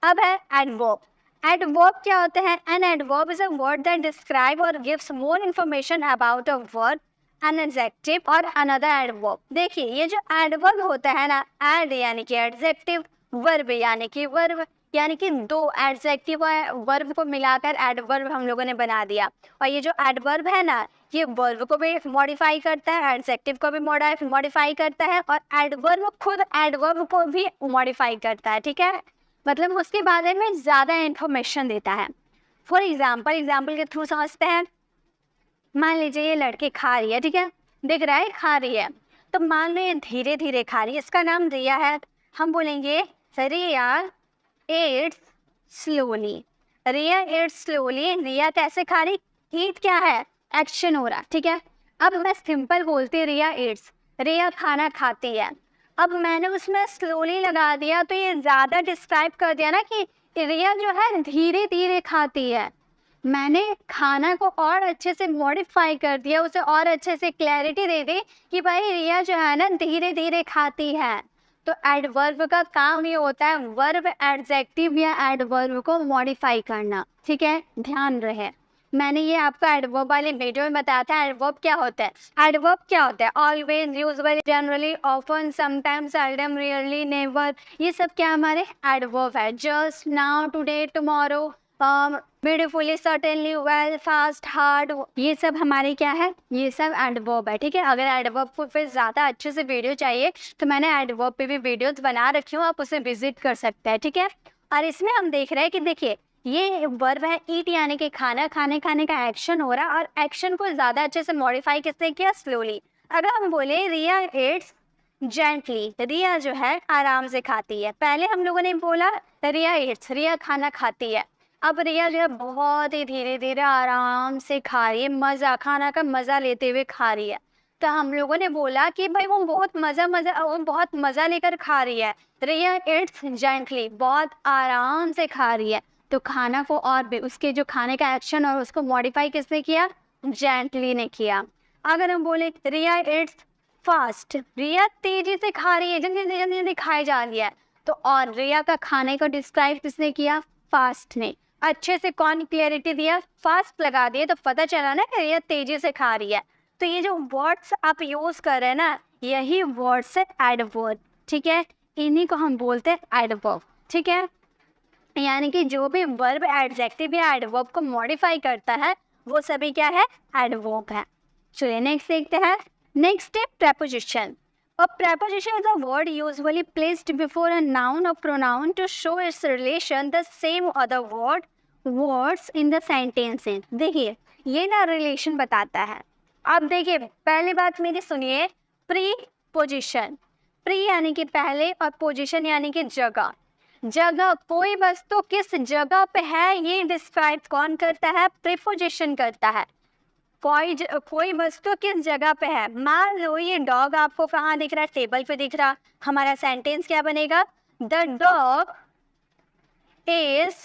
अब है एडवर्ब। एडवर्ब क्या होते हैं? An adverb is a word that describe or gives more information about a word, an adjective or another adverb. देखिए, ये जो एडवर्ब होता है ना, एड यानी कि एडजेक्टिव, वर्ब यानी कि वर्ब, यानी कि दो एडजेक्टिव और वर्ब को मिलाकर एडवर्ब हम लोगों ने बना दिया। और ये जो एडवर्ब है ना, ये वर्ब को भी मॉडिफाई करता है, एडजेक्टिव को भी मॉडिफाई करता है, और एडवर्ब खुद एडवर्ब को भी मॉडिफाई करता है। ठीक है, मतलब उसके बारे में ज़्यादा इन्फॉर्मेशन देता है। फॉर एग्जाम्पल के थ्रू समझते हैं। मान लीजिए ये लड़की खा रही है, ठीक है, दिख रहा है खा रही है, तो मान लो ये धीरे धीरे खा रही है, इसका नाम रिया है। हम बोलेंगे रिया एट्स स्लोली। रिया एट्स स्लोली, रिया कैसे खा रही, ईट क्या है, एक्शन हो रहा। ठीक है, अब मैं सिंपल बोलती रिया एट्स, रिया खाना खाती है। अब मैंने उसमें स्लोली लगा दिया, तो ये ज़्यादा डिस्क्राइब कर दिया ना कि रिया जो है धीरे धीरे खाती है। मैंने खाना को और अच्छे से मॉडिफाई कर दिया, उसे और अच्छे से क्लैरिटी दे दी कि भाई रिया जो है ना धीरे धीरे खाती है। तो एडवर्ब का काम ये होता है वर्ब, एडजेक्टिव या एडवर्ब को मॉडिफाई करना। ठीक है, ध्यान रहे, मैंने ये आपको एडवर्ब वाले वीडियो में बताया था। एडवर्ब क्या होता है? एडवर्ब क्या होता है? Always, usually, generally, often, sometimes, seldom, rarely, never, ये सब क्या हमारे एडवर्ब है। Just, now, today, tomorrow, beautifully, certainly, well, fast, hard, ये सब हमारे क्या है, ये सब एडवर्ब है। ठीक है, अगर एडवर्ब को फिर ज़्यादा अच्छे से वीडियो चाहिए तो मैंने एडवर्ब पे भी वीडियोस बना रखी हूँ, आप उसे विजिट कर सकते हैं। ठीक है, और इसमें हम देख रहे हैं कि देखिए ये वर्ब है ईट यानी कि खाना, खाने का एक्शन हो रहा, और एक्शन को ज़्यादा अच्छे से मॉडिफाई किसने किया, स्लोली। अगर हम बोले रिया एट्स जेंटली, रिया जो है आराम से खाती है। पहले हम लोगों ने बोला रिया एट्स, रिया खाना खाती है। अब रिया जो है बहुत ही धीरे धीरे आराम से खा रही है, मज़ा, खाना का मज़ा लेते हुए खा रही है। तो हम लोगों ने बोला कि भाई वो बहुत मज़ा लेकर खा रही है। रिया इट्स जेंटली, बहुत आराम से खा रही है। तो खाना को और भी, उसके जो खाने का एक्शन और उसको मॉडिफाई किसने किया, जेंटली ने किया। अगर हम बोले रिया इट्स फास्ट, रिया तेजी से खा रही है, जल्दी जल्दी जल्दी खाई जा रही है, तो और रिया का खाने को डिस्क्राइब किसने किया, फास्ट ने। अच्छे से कौन क्लियरिटी दिया, फास्ट लगा दिए, तो पता चला ना कि रिया तेजी से खा रही है। तो ये जो वर्ड्स आप यूज कर रहे हैं ना, यही वर्ड्स है एडवर्ब। ठीक है, इन्हीं को हम बोलते हैं एडवर्ब। ठीक है, यानी कि जो भी वर्ब, एडजेक्टिव या एडवर्ब को मॉडिफाई करता है वो सभी क्या है, एडवर्ब है। चलिए नेक्स्ट देखते हैं। नेक्स्ट है preposition. A preposition is a word usually placed before a noun or pronoun to show its relation the same other words in the sentence. देखिए ये ना रिलेशन बताता है। अब देखिए पहली बात मेरी सुनिए, प्रीपोजिशन, प्री यानी कि पहले और पोजिशन यानी कि जगह। जगह, कोई वस्तु किस जगह पे है ये डिस्क्राइब कौन करता है, प्रीपोजिशन करता है। कोई वस्तु किस जगह पे है। मान लो ये डॉग आपको कहाँ दिख रहा है, टेबल पे दिख रहा, हमारा सेंटेंस क्या बनेगा, the dog is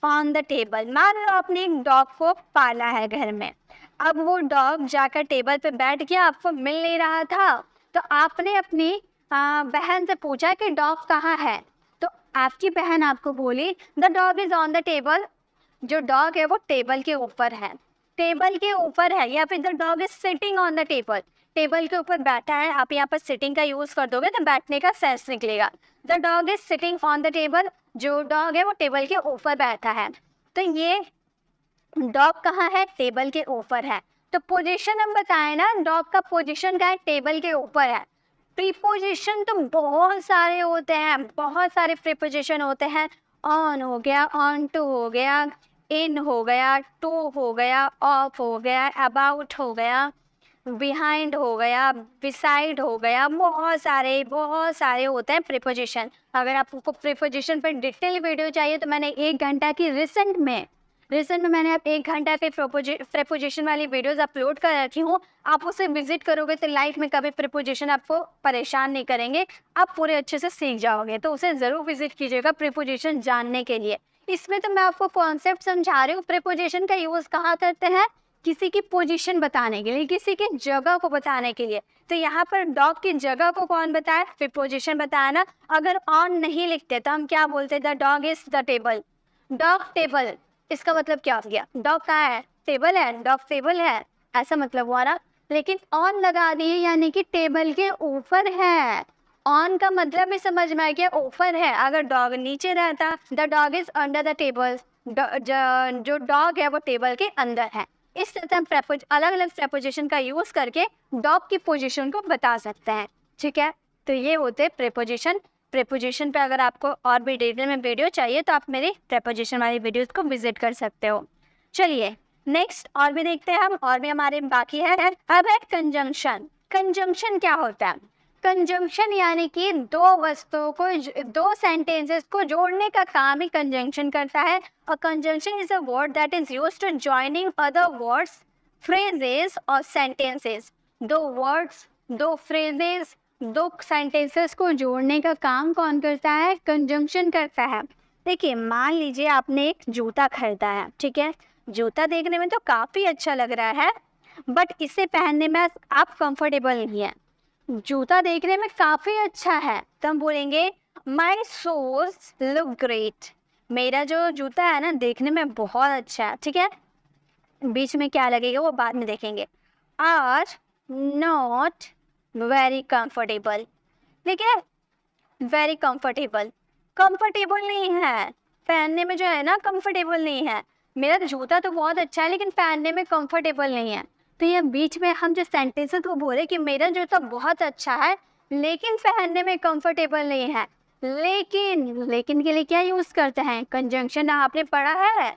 on the table. मान लो आपने एक डॉग को पाला है घर में, अब वो डॉग जाकर टेबल पे बैठ गया, आपको मिल नहीं रहा था, तो आपने अपनी बहन से पूछा कि डॉग कहाँ है, तो आपकी बहन आपको बोली the dog is on the table. जो डॉग है वो टेबल के ऊपर है, टेबल के ऊपर है, या फिर the dog is sitting on the table, table के ऊपर बैठा है। आप यहाँ पर सिटिंग का यूज कर दोगे तो बैठने का सेंस निकलेगा। The dog is sitting on the table, जो डॉग है वो टेबल के ऊपर बैठा है। तो ये डॉग कहाँ है, टेबल के ऊपर है। तो पोजीशन हम बताए ना, डॉग का पोजीशन का है, टेबल के ऊपर है। प्रीपोजिशन तो बहुत सारे होते हैं, बहुत सारे प्रीपोजिशन होते हैं। ऑन हो गया, ऑन टू हो गया, इन हो गया, टू हो गया, ऑफ हो गया, अबाउट हो गया, बिहाइंड हो गया, बिसाइड हो गया, बहुत सारे होते हैं प्रीपोजिशन। अगर आपको प्रीपोजिशन पर डिटेल वीडियो चाहिए तो मैंने 1 घंटा की रिसेंट में मैंने आप 1 घंटा के प्रीपोजिशन वाली वीडियोस अपलोड कर रखी हूँ। आप उसे विजिट करोगे तो लाइफ में कभी प्रीपोजिशन आपको परेशान नहीं करेंगे, आप पूरे अच्छे से सीख जाओगे। तो उसे ज़रूर विजिट कीजिएगा प्रीपोजिशन जानने के लिए। इसमें तो मैं आपको कॉन्सेप्ट समझा रही हूँ। प्रीपोजिशन का यूज़ कहाँ करते हैं? किसी की पोजीशन बताने के लिए, किसी की जगह को बताने के लिए। तो यहाँ पर डॉग की जगह को कौन बताया? प्रीपोजिशन बताया ना। अगर ऑन नहीं लिखते तो हम क्या बोलते? The dog is the table. Dog table, इसका मतलब क्या हो गया? डॉग कहाँ है? टेबल है, डॉग टेबल है, ऐसा मतलब हुआ ना। लेकिन ऑन लगा दिए यानी कि टेबल के ऊपर है। ऑन का मतलब भी समझ में आ गया, ऊपर है। अगर डॉग नीचे रहता, the dog is under the table, जो डॉग है वो टेबल के अंदर है। इस तरह हम अलग अलग प्रेपोजिशन का यूज़ करके डॉग की पोजीशन को बता सकते हैं। ठीक है, तो ये होते हैं प्रेपोजिशन। प्रेपोजिशन पे अगर आपको और भी डिटेल में वीडियो चाहिए तो आप मेरी प्रेपोजिशन वाली वीडियोस को विजिट कर सकते हो। चलिए नेक्स्ट और भी देखते हैं हम, और भी हमारे बाकी है। अब है कंजंक्शन। कंजंक्शन क्या होता है? कंजंक्शन यानी कि दो सेंटेंसेस को जोड़ने का काम ही कंजंक्शन करता है। और conjunction is a word that is used to joining other words, phrases और सेंटेंसेस। दो वर्ड्स, दो फ्रेजेस, दो सेंटेंसेस को जोड़ने का काम कौन करता है? कंजंक्शन करता है। देखिए मान लीजिए आपने एक जूता खरीदा है, ठीक है। जूता देखने में तो काफ़ी अच्छा लग रहा है, बट इसे पहनने में आप कंफर्टेबल नहीं है। जूता देखने में काफ़ी अच्छा है तो हम बोलेंगे माई शूज लुक ग्रेट। मेरा जो जूता है ना देखने में बहुत अच्छा है, ठीक है। बीच में क्या लगेगा वो बाद में देखेंगे। आर नॉट वेरी कंफर्टेबल, ठीक है। वेरी कंफर्टेबल, कंफर्टेबल नहीं है पहनने में, जो है ना कंफर्टेबल नहीं है। मेरा जूता तो बहुत अच्छा है लेकिन पहनने में कंफर्टेबल नहीं है। तो ये बीच में हम जो सेंटेंसेस को बोले कि मेरा जूता बहुत अच्छा है लेकिन पहनने में कंफर्टेबल नहीं है। लेकिन के लिए क्या यूज़ करते हैं? कंजंक्शन आपने पढ़ा है,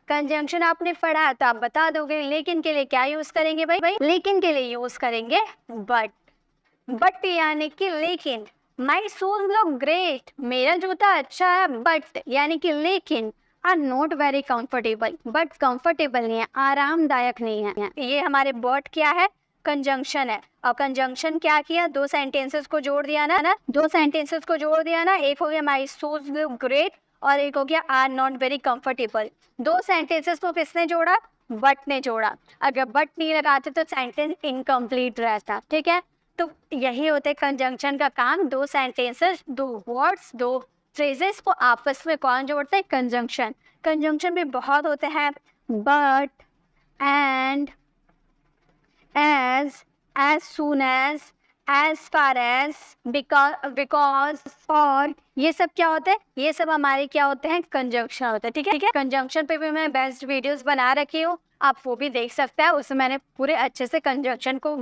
कंजंक्शन आपने पढ़ा है तो आप बता दोगे। लेकिन के लिए क्या यूज़ करेंगे भाई? लेकिन के लिए यूज़ करेंगे बट यानी कि लेकिन। माई शूज लुक ग्रेट, मेरा जूता अच्छा है बट यानी कि लेकिन। Are not very comfortable, but comfortable नहीं है, आरामदायक नहीं है। ये हमारे बट क्या है? कंजंक्शन है। और कंजंक्शन क्या किया? दो सेंटेंसेस को जोड़ दिया ना, दो सेंटेंसेस को जोड़ दिया ना। एक हो गया माई शूज लुक ग्रेट और एक हो गया आर नॉट वेरी कंफर्टेबल। दो सेंटेंसेस को किसने जोड़ा? बट ने जोड़ा। अगर बट नहीं लगाते तो सेंटेंस इनकम्प्लीट रहता, ठीक है। तो यही होता है कंजंक्शन का काम। दो सेंटेंसेस, दो वर्ड्स, दो फ्रेजेस को आपस में कौन जोड़ते हैं? कंजंक्शन। कंजंक्शन भी बहुत होते हैं, but, and, as soon as far as, because, और ये सब क्या होते हैं? ये सब हमारे क्या होते हैं? कंजंक्शन होते हैं, ठीक है। कंजंक्शन पे भी मैं बेस्ट वीडियोस बना रखी हूँ, आप वो भी देख सकते हैं। उसमें मैंने पूरे अच्छे से कंजंक्शन को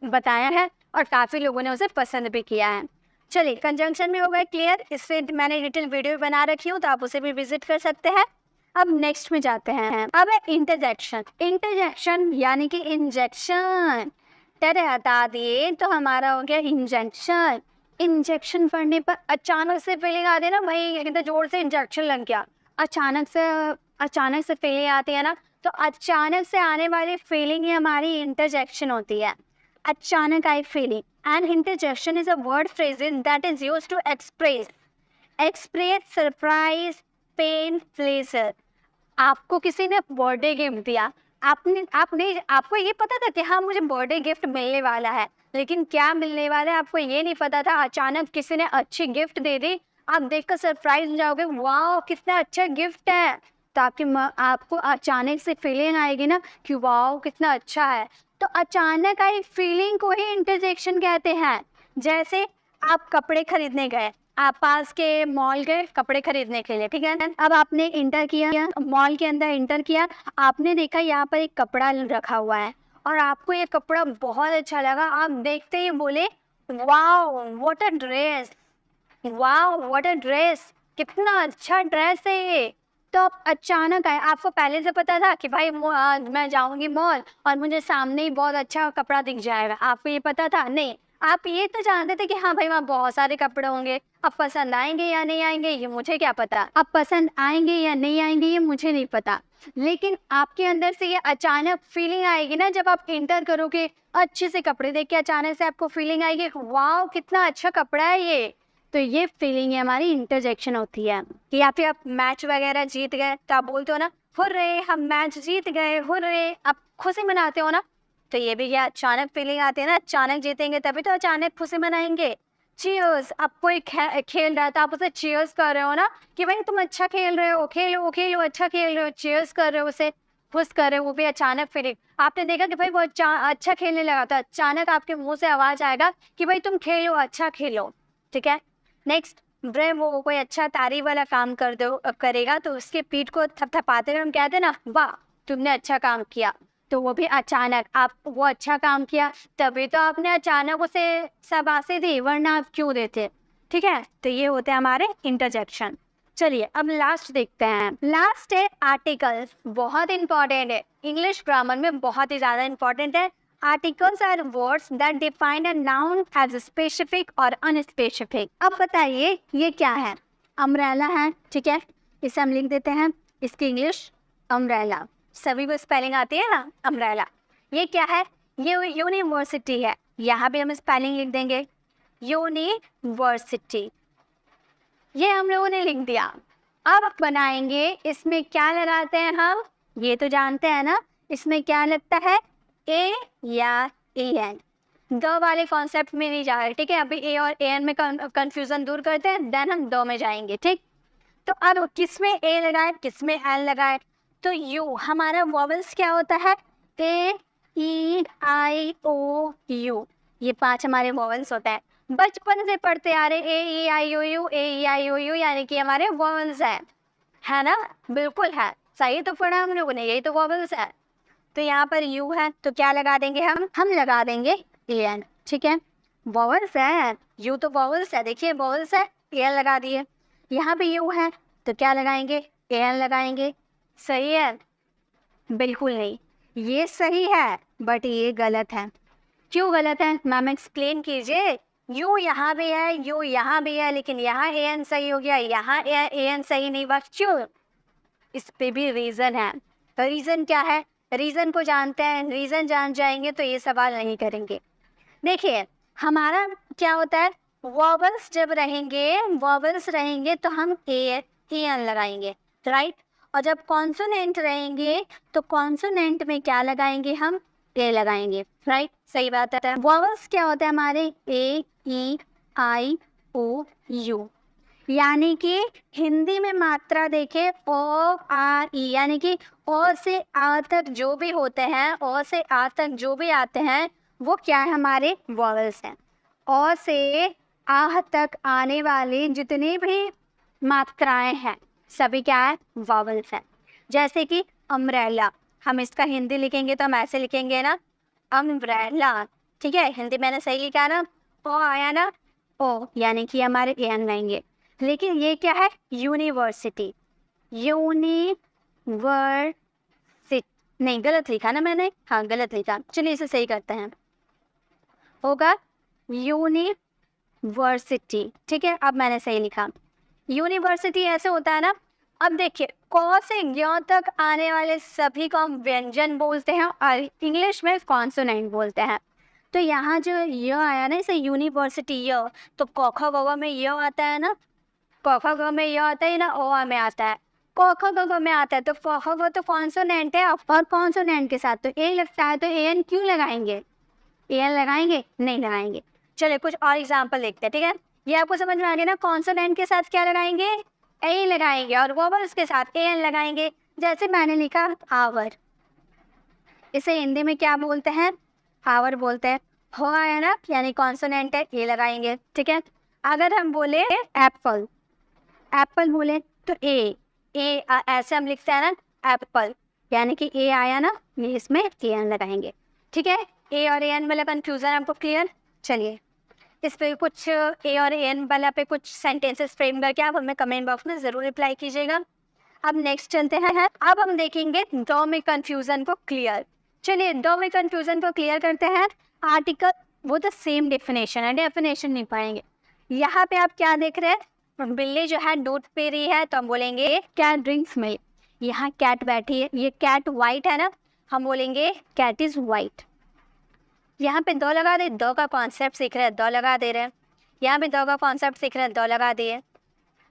बताया है और काफ़ी लोगों ने उसे पसंद भी किया है। चलिए कंजंक्शन में हो गए क्लियर, इससे मैंने डिटेल वीडियो बना रखी हूँ तो आप उसे भी विजिट कर सकते हैं। अब नेक्स्ट में जाते हैं। अब है इंटरजेक्शन। इंटरजेक्शन यानी कि इंजेक्शन। टेरे हटा दिए तो हमारा हो गया इंजेक्शन। इंजेक्शन पढ़ने पर अचानक से फीलिंग आती है ना भाई, कितने जोर से इंजेक्शन लग गया। अचानक से फीलिंग आती है ना, तो अचानक से आने वाली फीलिंग ही हमारी इंटरजेक्शन होती है। अचानक आई feeling. And interjection is a word phrase that is used to express surprise, pain, pleasure. आपको किसी ने बर्थडे गिफ्ट दिया, आपको ये पता था कि हाँ मुझे बर्थडे गिफ्ट मिलने वाला है, लेकिन क्या मिलने वाला है आपको ये नहीं पता था। अचानक किसी ने अच्छी गिफ्ट दे दी, आप देखकर सरप्राइज हो जाओगे, वाह कितना अच्छा गिफ्ट है। तो आपको अचानक से फीलिंग आएगी ना कि वाह कितना अच्छा है। तो अचानक आई फीलिंग को ही इंटरजेक्शन कहते हैं। जैसे आप कपड़े खरीदने गए, आप पास के मॉल गए कपड़े खरीदने के लिए, ठीक है। अब आपने इंटर किया, मॉल के अंदर इंटर किया, आपने देखा यहाँ पर एक कपड़ा रखा हुआ है और आपको ये कपड़ा बहुत अच्छा लगा। आप देखते ही बोले wow what a dress, wow what a dress, कितना अच्छा ड्रेस है ये। तो आप अचानक आए, आपको पहले से पता था कि भाई मैं जाऊँगी मॉल और मुझे सामने ही बहुत अच्छा कपड़ा दिख जाएगा, आपको ये पता था? नहीं, आप ये तो जानते थे कि हाँ भाई वहाँ बहुत सारे कपड़े होंगे, अब पसंद आएँगे या नहीं आएँगे ये मुझे क्या पता? अब पसंद आएँगे या नहीं आएँगे ये मुझे नहीं पता। लेकिन आपके अंदर से ये अचानक फीलिंग आएगी ना, जब आप एंटर करोगे, अच्छे से कपड़े देख के अचानक से आपको फीलिंग आएगी, वाओ कितना अच्छा कपड़ा है ये। तो ये फीलिंग है हमारी इंटरजेक्शन होती है। कि या फिर आप मैच वगैरह जीत गए तो आप बोलते हो ना, हुर्रे हम मैच जीत गए, हुर्रे, आप खुशी मनाते हो ना। तो ये भी क्या अचानक फीलिंग आती है ना, अचानक जीतेंगे तभी तो अचानक खुशी मनाएंगे। चीयर्स, आप कोई खेल रहा है तो आप उसे चीयर्स कर रहे हो ना, कि भाई तुम अच्छा खेल रहे हो, खेलो खेलो, अच्छा खेल रहे हो, चीयर्स कर रहे हो, उसे खुश कर रहे हो। वो भी अचानक फीलिंग, आपने देखा कि भाई वो अच्छा खेलने लगा तो अचानक आपके मुंह से आवाज आएगा कि भाई तुम खेलो, अच्छा खेलो। ठीक है, नेक्स्ट, वो कोई अच्छा तारीफ वाला काम करेगा तो उसके पीठ को थपथपाते हुए हम कहते हैं ना, वाह तुमने अच्छा काम किया। तो वो भी अचानक, आप वो अच्छा काम किया तभी तो आपने अचानक उसे शाबाशी दी, वरना आप क्यों देते? ठीक है, तो ये होते हैं हमारे इंटरजेक्शन। चलिए अब लास्ट देखते हैं। लास्ट है आर्टिकल्स, बहुत इंपॉर्टेंट है, इंग्लिश ग्रामर में बहुत ही ज्यादा इंपॉर्टेंट है। Articles are words that define a noun as specific और अनस्पेसिफिक। अब बताइए ये क्या है? अम्ब्रेला है, ठीक है, इसे हम लिख देते हैं, इसकी इंग्लिश अम्ब्रेला, सभी को स्पेलिंग आती है ना अम्ब्रेला। ये क्या है? ये यूनिवर्सिटी है, यहाँ भी हम स्पेलिंग लिख देंगे यूनिवर्सिटी, ये हम लोगों ने लिख दिया। अब बनाएंगे, इसमें क्या लगाते हैं हम, ये तो जानते हैं ना, इसमें क्या लगता है, ए या ए एन। द वाले कॉन्सेप्ट में नहीं जा रहे, ठीक है, अभी ए और ए एन में कंफ्यूजन दूर करते हैं, देन हम द में जाएंगे। ठीक, तो अब किसमें ए लगाए, किसमें एन लगाए? तो यू, हमारा वॉवल्स क्या होता है, ए ई आई ओ यू, ये 5 हमारे वॉवल्स होते हैं, बचपन से पढ़ते आ रहे, ए ई आई ओ you, A E I O you, यानी कि हमारे वॉवल्स है ना? बिल्कुल है, सही तो पढ़ा हम लोगों ने, यही तो वॉवल्स है। तो यहाँ पर यू है तो क्या लगा देंगे हम लगा देंगे ए एन। ठीक है, वॉवल्स है, यू तो वॉवल्स है, देखिए वॉवल्स है, ए एन लगा दिए। यहाँ पे यू है तो क्या लगाएंगे, ए एन लगाएंगे। सही है? बिल्कुल नहीं, ये सही है बट ये गलत है। क्यों गलत है मैम, एक्सप्लेन कीजिए। यू यहाँ भी है, यू यहाँ भी है, लेकिन यहाँ ए एन सही हो गया, यहाँ ए एन सही नहीं हुआ, क्यों? इस पे भी रीज़न है। तो रीज़न क्या है? रीज़न को जानते हैं, रीज़न जान जाएंगे तो ये सवाल नहीं करेंगे। देखिए हमारा क्या होता है, वॉवल्स जब रहेंगे तो हम ए एन लगाएंगे, राइट। और जब कॉन्सोनेंट रहेंगे तो कॉन्सोनेंट में क्या लगाएंगे, हम ए लगाएंगे, राइट। सही बात है। वॉवल्स क्या होता है हमारे, ए ई आई ओ यू, यानी कि हिंदी में मात्रा देखें ओ आर ई, यानी कि ओ से आ तक जो भी होते हैं, ओ से आ तक जो भी आते हैं वो क्या है, हमारे वॉवल्स हैं। ओ से आह तक आने वाली जितनी भी मात्राएं हैं सभी क्या है, वॉवल्स हैं। जैसे कि अम्ब्रेला, हम इसका हिंदी लिखेंगे तो हम ऐसे लिखेंगे ना, अम्ब्रेला, ठीक है, हिंदी मैंने सही लिखा ना, ओ आया ना, ओ, यानी कि हमारे ए एन लाएंगे। लेकिन ये क्या है, यूनिवर्सिटी, नहीं गलत लिखा ना मैंने, हाँ गलत लिखा, चलिए इसे सही करते हैं, होगा यूनिवर्सिटी। ठीक है, अब मैंने सही लिखा, यूनिवर्सिटी ऐसे होता है ना। अब देखिए क से ज्ञ तक आने वाले सभी को हम व्यंजन बोलते हैं और इंग्लिश में कॉन्सोनेंट बोलते हैं। तो यहाँ जो य आया ना, इसे यूनिवर्सिटी य, तो क ख ग घ में य आता है ना, क ख ग में य आता है ना, ओ में आता है, क ख ग घ में आता है, तो क ख ग तो कॉन्सोनेंट है और कॉन्सोनेंट के साथ तो ए लगता है, तो ए एन क्यों लगाएंगे, ए एन लगाएंगे नहीं लगाएंगे। चलिए कुछ और एग्जाम्पल देखते हैं। ठीक है, ये आपको समझ में आ गया ना, कॉन्सोनेंट के साथ क्या लगाएंगे, ए लगाएंगे, और वॉवल्स के साथ ए एन लगाएंगे। जैसे मैंने लिखा आवर, इसे हिंदी में क्या बोलते हैं, आवर बोलते हैं, हो आया ना, यानी कॉन्सोनेंट है, ए लगाएंगे। ठीक है, अगर हम बोले एप्पल, एप्पल बोले तो ए ऐसे हम लिखते हैं ना एप्पल, यानी कि ए आया ना, ये इसमें ए एन लगाएंगे। ठीक है, ए और ए एन वाला कन्फ्यूज़न आपको क्लियर। चलिए इस पे कुछ ए और ए एन वाला पे कुछ सेंटेंसेस फ्रेम करके आप हमें कमेंट बॉक्स में ज़रूर रिप्लाई कीजिएगा। अब नेक्स्ट चलते हैं। अब हम देखेंगे दो में कंफ्यूजन को क्लियर। चलिए दो में कंफ्यूजन को क्लियर करते हैं। आर्टिकल वो तो सेम डेफिनेशन है, डेफिनेशन नहीं पढ़ेंगे। यहाँ पे आप क्या देख रहे हैं, बिल्ली जो है दूध पी रही है, तो हम बोलेंगे कैट ड्रिंक्स मिल्क। यहाँ कैट बैठी है, ये कैट वाइट है ना, हम बोलेंगे कैट इज वाइट। यहाँ पे दो लगा दे, दो का कॉन्सेप्ट सीख रहे हैं, दो लगा दे रहे हैं। यहाँ पे दो का कॉन्सेप्ट सीख रहे हैं, दो लगा दिए।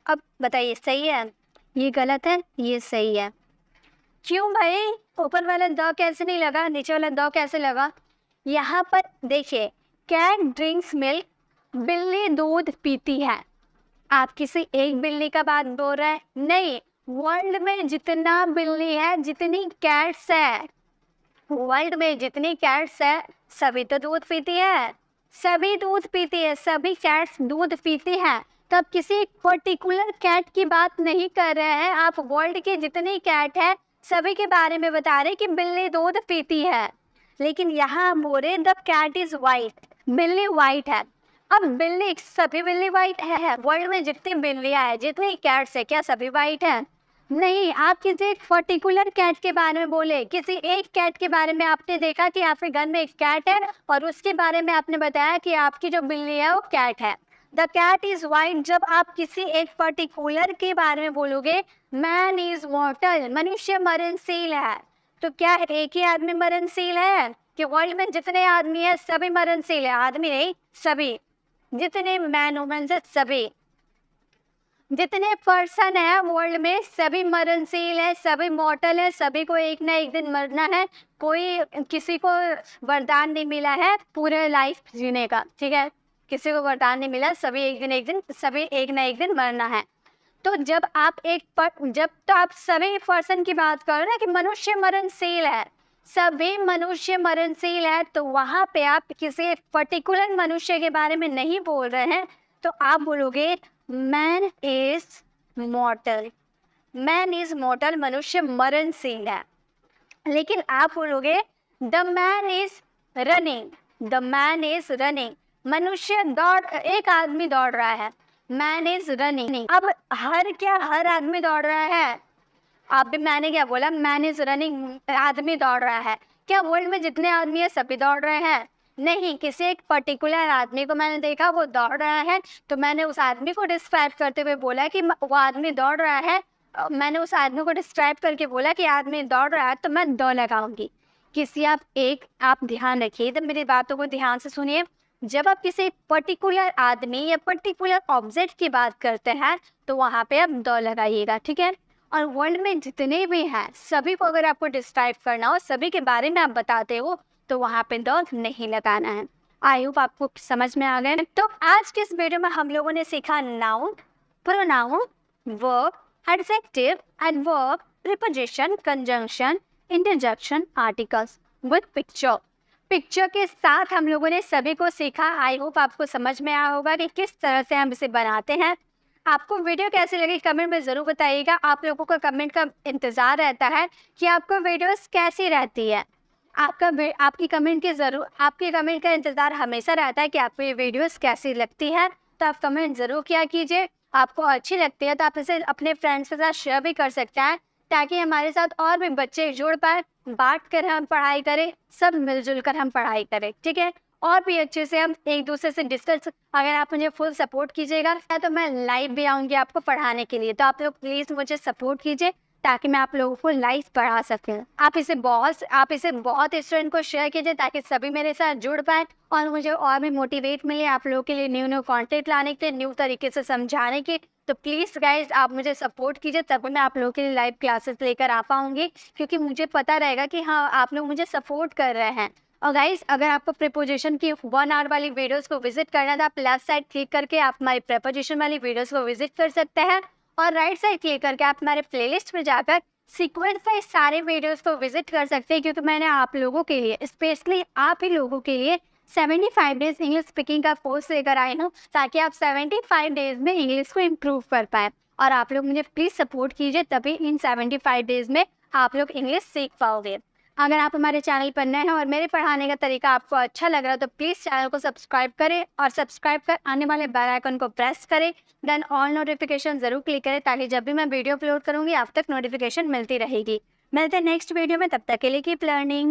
अब बताइए सही है, ये गलत है, ये सही है। क्यों भाई, ऊपर वाला दो कैसे नहीं लगा, नीचे वाला दो कैसे लगा? यहाँ पर देखिए, कैट ड्रिंक्स मिल्क, बिल्ली दूध पीती है। आप किसी एक बिल्ली का बात बोल रहे हैं? नहीं, वर्ल्ड में जितना बिल्ली है, जितनी कैट्स है, वर्ल्ड में जितनी कैट्स है, सभी तो दूध पीती है, सभी दूध पीती है, सभी कैट्स दूध पीती है। तब किसी पर्टिकुलर कैट की बात नहीं कर रहे हैं आप, वर्ल्ड के जितनी कैट है सभी के बारे में बता रहे कि बिल्ली दूध पीती है। लेकिन यहाँ बोले द कैट इज वाइट, बिल्ली वाइट है। अब बिल्ली, सभी बिल्ली वाइट है? वर्ल्ड में जितनी बिल्लियाँ हैं, जितनी कैट्स है, क्या सभी वाइट है? नहीं, आप किसी एक पर्टिकुलर कैट के बारे में बोले, किसी एक कैट के बारे में आपने देखा कि आपके घर में एक कैट है और उसके बारे में आपने बताया कि आपकी जो बिल्ली है वो कैट है। द कैट इज वाइट जब आप किसी एक पर्टिकुलर के बारे में बोलोगे। मैन इज मॉर्टल, मनुष्य मरणशील है। तो क्या एक ही आदमी मरणशील है कि वर्ल्ड में जितने आदमी है सभी मरणशील है? आदमी नहीं, सभी, जितने मैन वुमेन है, सभी जितने पर्सन है वर्ल्ड में सभी मरणशील है, सभी मॉर्टल है, सभी को एक ना एक दिन मरना है। कोई किसी को वरदान नहीं मिला है पूरे लाइफ जीने का, ठीक है? किसी को वरदान नहीं मिला, सभी एक ना एक दिन मरना है। तो जब आप सभी पर्सन की बात कर रहे हैं कि मनुष्य मरणशील है, सभी मनुष्य मरणशील है, तो वहाँ पे आप किसी पर्टिकुलर मनुष्य के बारे में नहीं बोल रहे हैं, तो आप बोलोगे मैन इज मॉर्टल, मैन इज मॉर्टल, मनुष्य मरणशील है। लेकिन आप बोलोगे the man is running, the man is running, मनुष्य एक आदमी दौड़ रहा है, मैन इज रनिंग। अब हर आदमी दौड़ रहा है? आप भी, मैंने क्या बोला, मैन इज रनिंग, आदमी दौड़ रहा है। क्या वर्ल्ड में जितने आदमी है सभी दौड़ रहे हैं? नहीं, किसी एक पर्टिकुलर आदमी को मैंने देखा वो दौड़ रहा है, तो मैंने उस आदमी को डिस्क्राइब करते हुए बोला कि वो आदमी दौड़ रहा है। मैंने उस आदमी को डिस्क्राइब करके बोला कि आदमी दौड़ रहा है, तो मैं दो लगाऊंगी। आप ध्यान रखिए, तो मेरी बातों को ध्यान से सुनिए। जब आप किसी पर्टिकुलर आदमी या पर्टिकुलर ऑब्जेक्ट की बात करते हैं तो वहाँ पे आप दो लगाइएगा, ठीक है? और वर्ल्ड में जितने भी हैं सभी को अगर आपको डिस्क्राइब करना हो, सभी के बारे में आप बताते हो, तो वहाँ पे दो नहीं लगाना है। आई होप आपको समझ में आ गए। तो आज के इस वीडियो में हम लोगों ने सीखा noun, pronoun, verb, adjective, adverb, preposition, conjunction, interjection, articles with picture. Picture के साथ हम लोगों ने सभी को सीखा। आई होप आपको समझ में आया होगा कि किस तरह से हम इसे बनाते हैं। आपको वीडियो कैसी लगी कमेंट में ज़रूर बताइएगा। आप लोगों का कमेंट का इंतज़ार रहता है कि आपको वीडियोस कैसी रहती है। आपकी कमेंट का इंतज़ार हमेशा रहता है कि आपको ये वीडियोस कैसी लगती है। तो आप कमेंट ज़रूर किया कीजिए। आपको अच्छी लगती है तो आप इसे अपने फ्रेंड्स के साथ शेयर भी कर सकते हैं, ताकि हमारे साथ और भी बच्चे जुड़ पाए, बांट कर हम पढ़ाई करें, सब मिलजुल कर हम पढ़ाई करें, ठीक है? और भी अच्छे से हम एक दूसरे से डिस्कस। अगर आप मुझे फुल सपोर्ट कीजिएगा तो मैं लाइव भी आऊँगी आपको पढ़ाने के लिए। तो आप लोग प्लीज़ मुझे सपोर्ट कीजिए ताकि मैं आप लोगों को लाइव पढ़ा सकूँ। आप इसे बहुत स्टूडेंट को शेयर कीजिए ताकि सभी मेरे साथ जुड़ पाए और मुझे और भी मोटिवेट मिले आप लोगों के लिए न्यू कॉन्टेंट लाने के लिए, न्यू तरीके से समझाने की। तो प्लीज़ गाइज आप मुझे सपोर्ट कीजिए, तब मैं आप लोगों के लिए लाइव क्लासेस लेकर आ पाऊँगी, क्योंकि मुझे पता रहेगा कि हाँ आप लोग मुझे सपोर्ट कर रहे हैं। और गाइज अगर आपको प्रीपोजिशन की 1 आवर वाली वीडियोस को विजिट करना है तो आप लेफ्ट साइड क्लिक करके आप हमारी प्रीपोजिशन वाली वीडियोस को विजिट कर सकते हैं, और राइट साइड क्लिक करके आप हमारे प्लेलिस्ट में जाकर सीक्वेंस वाइज सारे वीडियोस को विजिट कर सकते हैं, क्योंकि मैंने आप लोगों के लिए, स्पेशली आप ही लोगों के लिए 75 डेज इंग्लिश स्पीकिंग का कोर्स लेकर आई हूँ, ताकि आप 75 डेज में इंग्लिश को इम्प्रूव कर पाएँ। और आप लोग मुझे प्लीज़ सपोर्ट कीजिए, तभी इन 75 डेज में आप लोग इंग्लिश सीख पाओगे। अगर आप हमारे चैनल पर नए हैं और मेरे पढ़ाने का तरीका आपको अच्छा लग रहा है तो प्लीज़ चैनल को सब्सक्राइब करें और सब्सक्राइब कर आने वाले बेल आइकन को प्रेस करें। देन ऑल नोटिफिकेशन ज़रूर क्लिक करें ताकि जब भी मैं वीडियो अपलोड करूँगी आप तक नोटिफिकेशन मिलती रहेगी। मिलते हैं नेक्स्ट वीडियो में, तब तक के लिए कीप लर्निंग।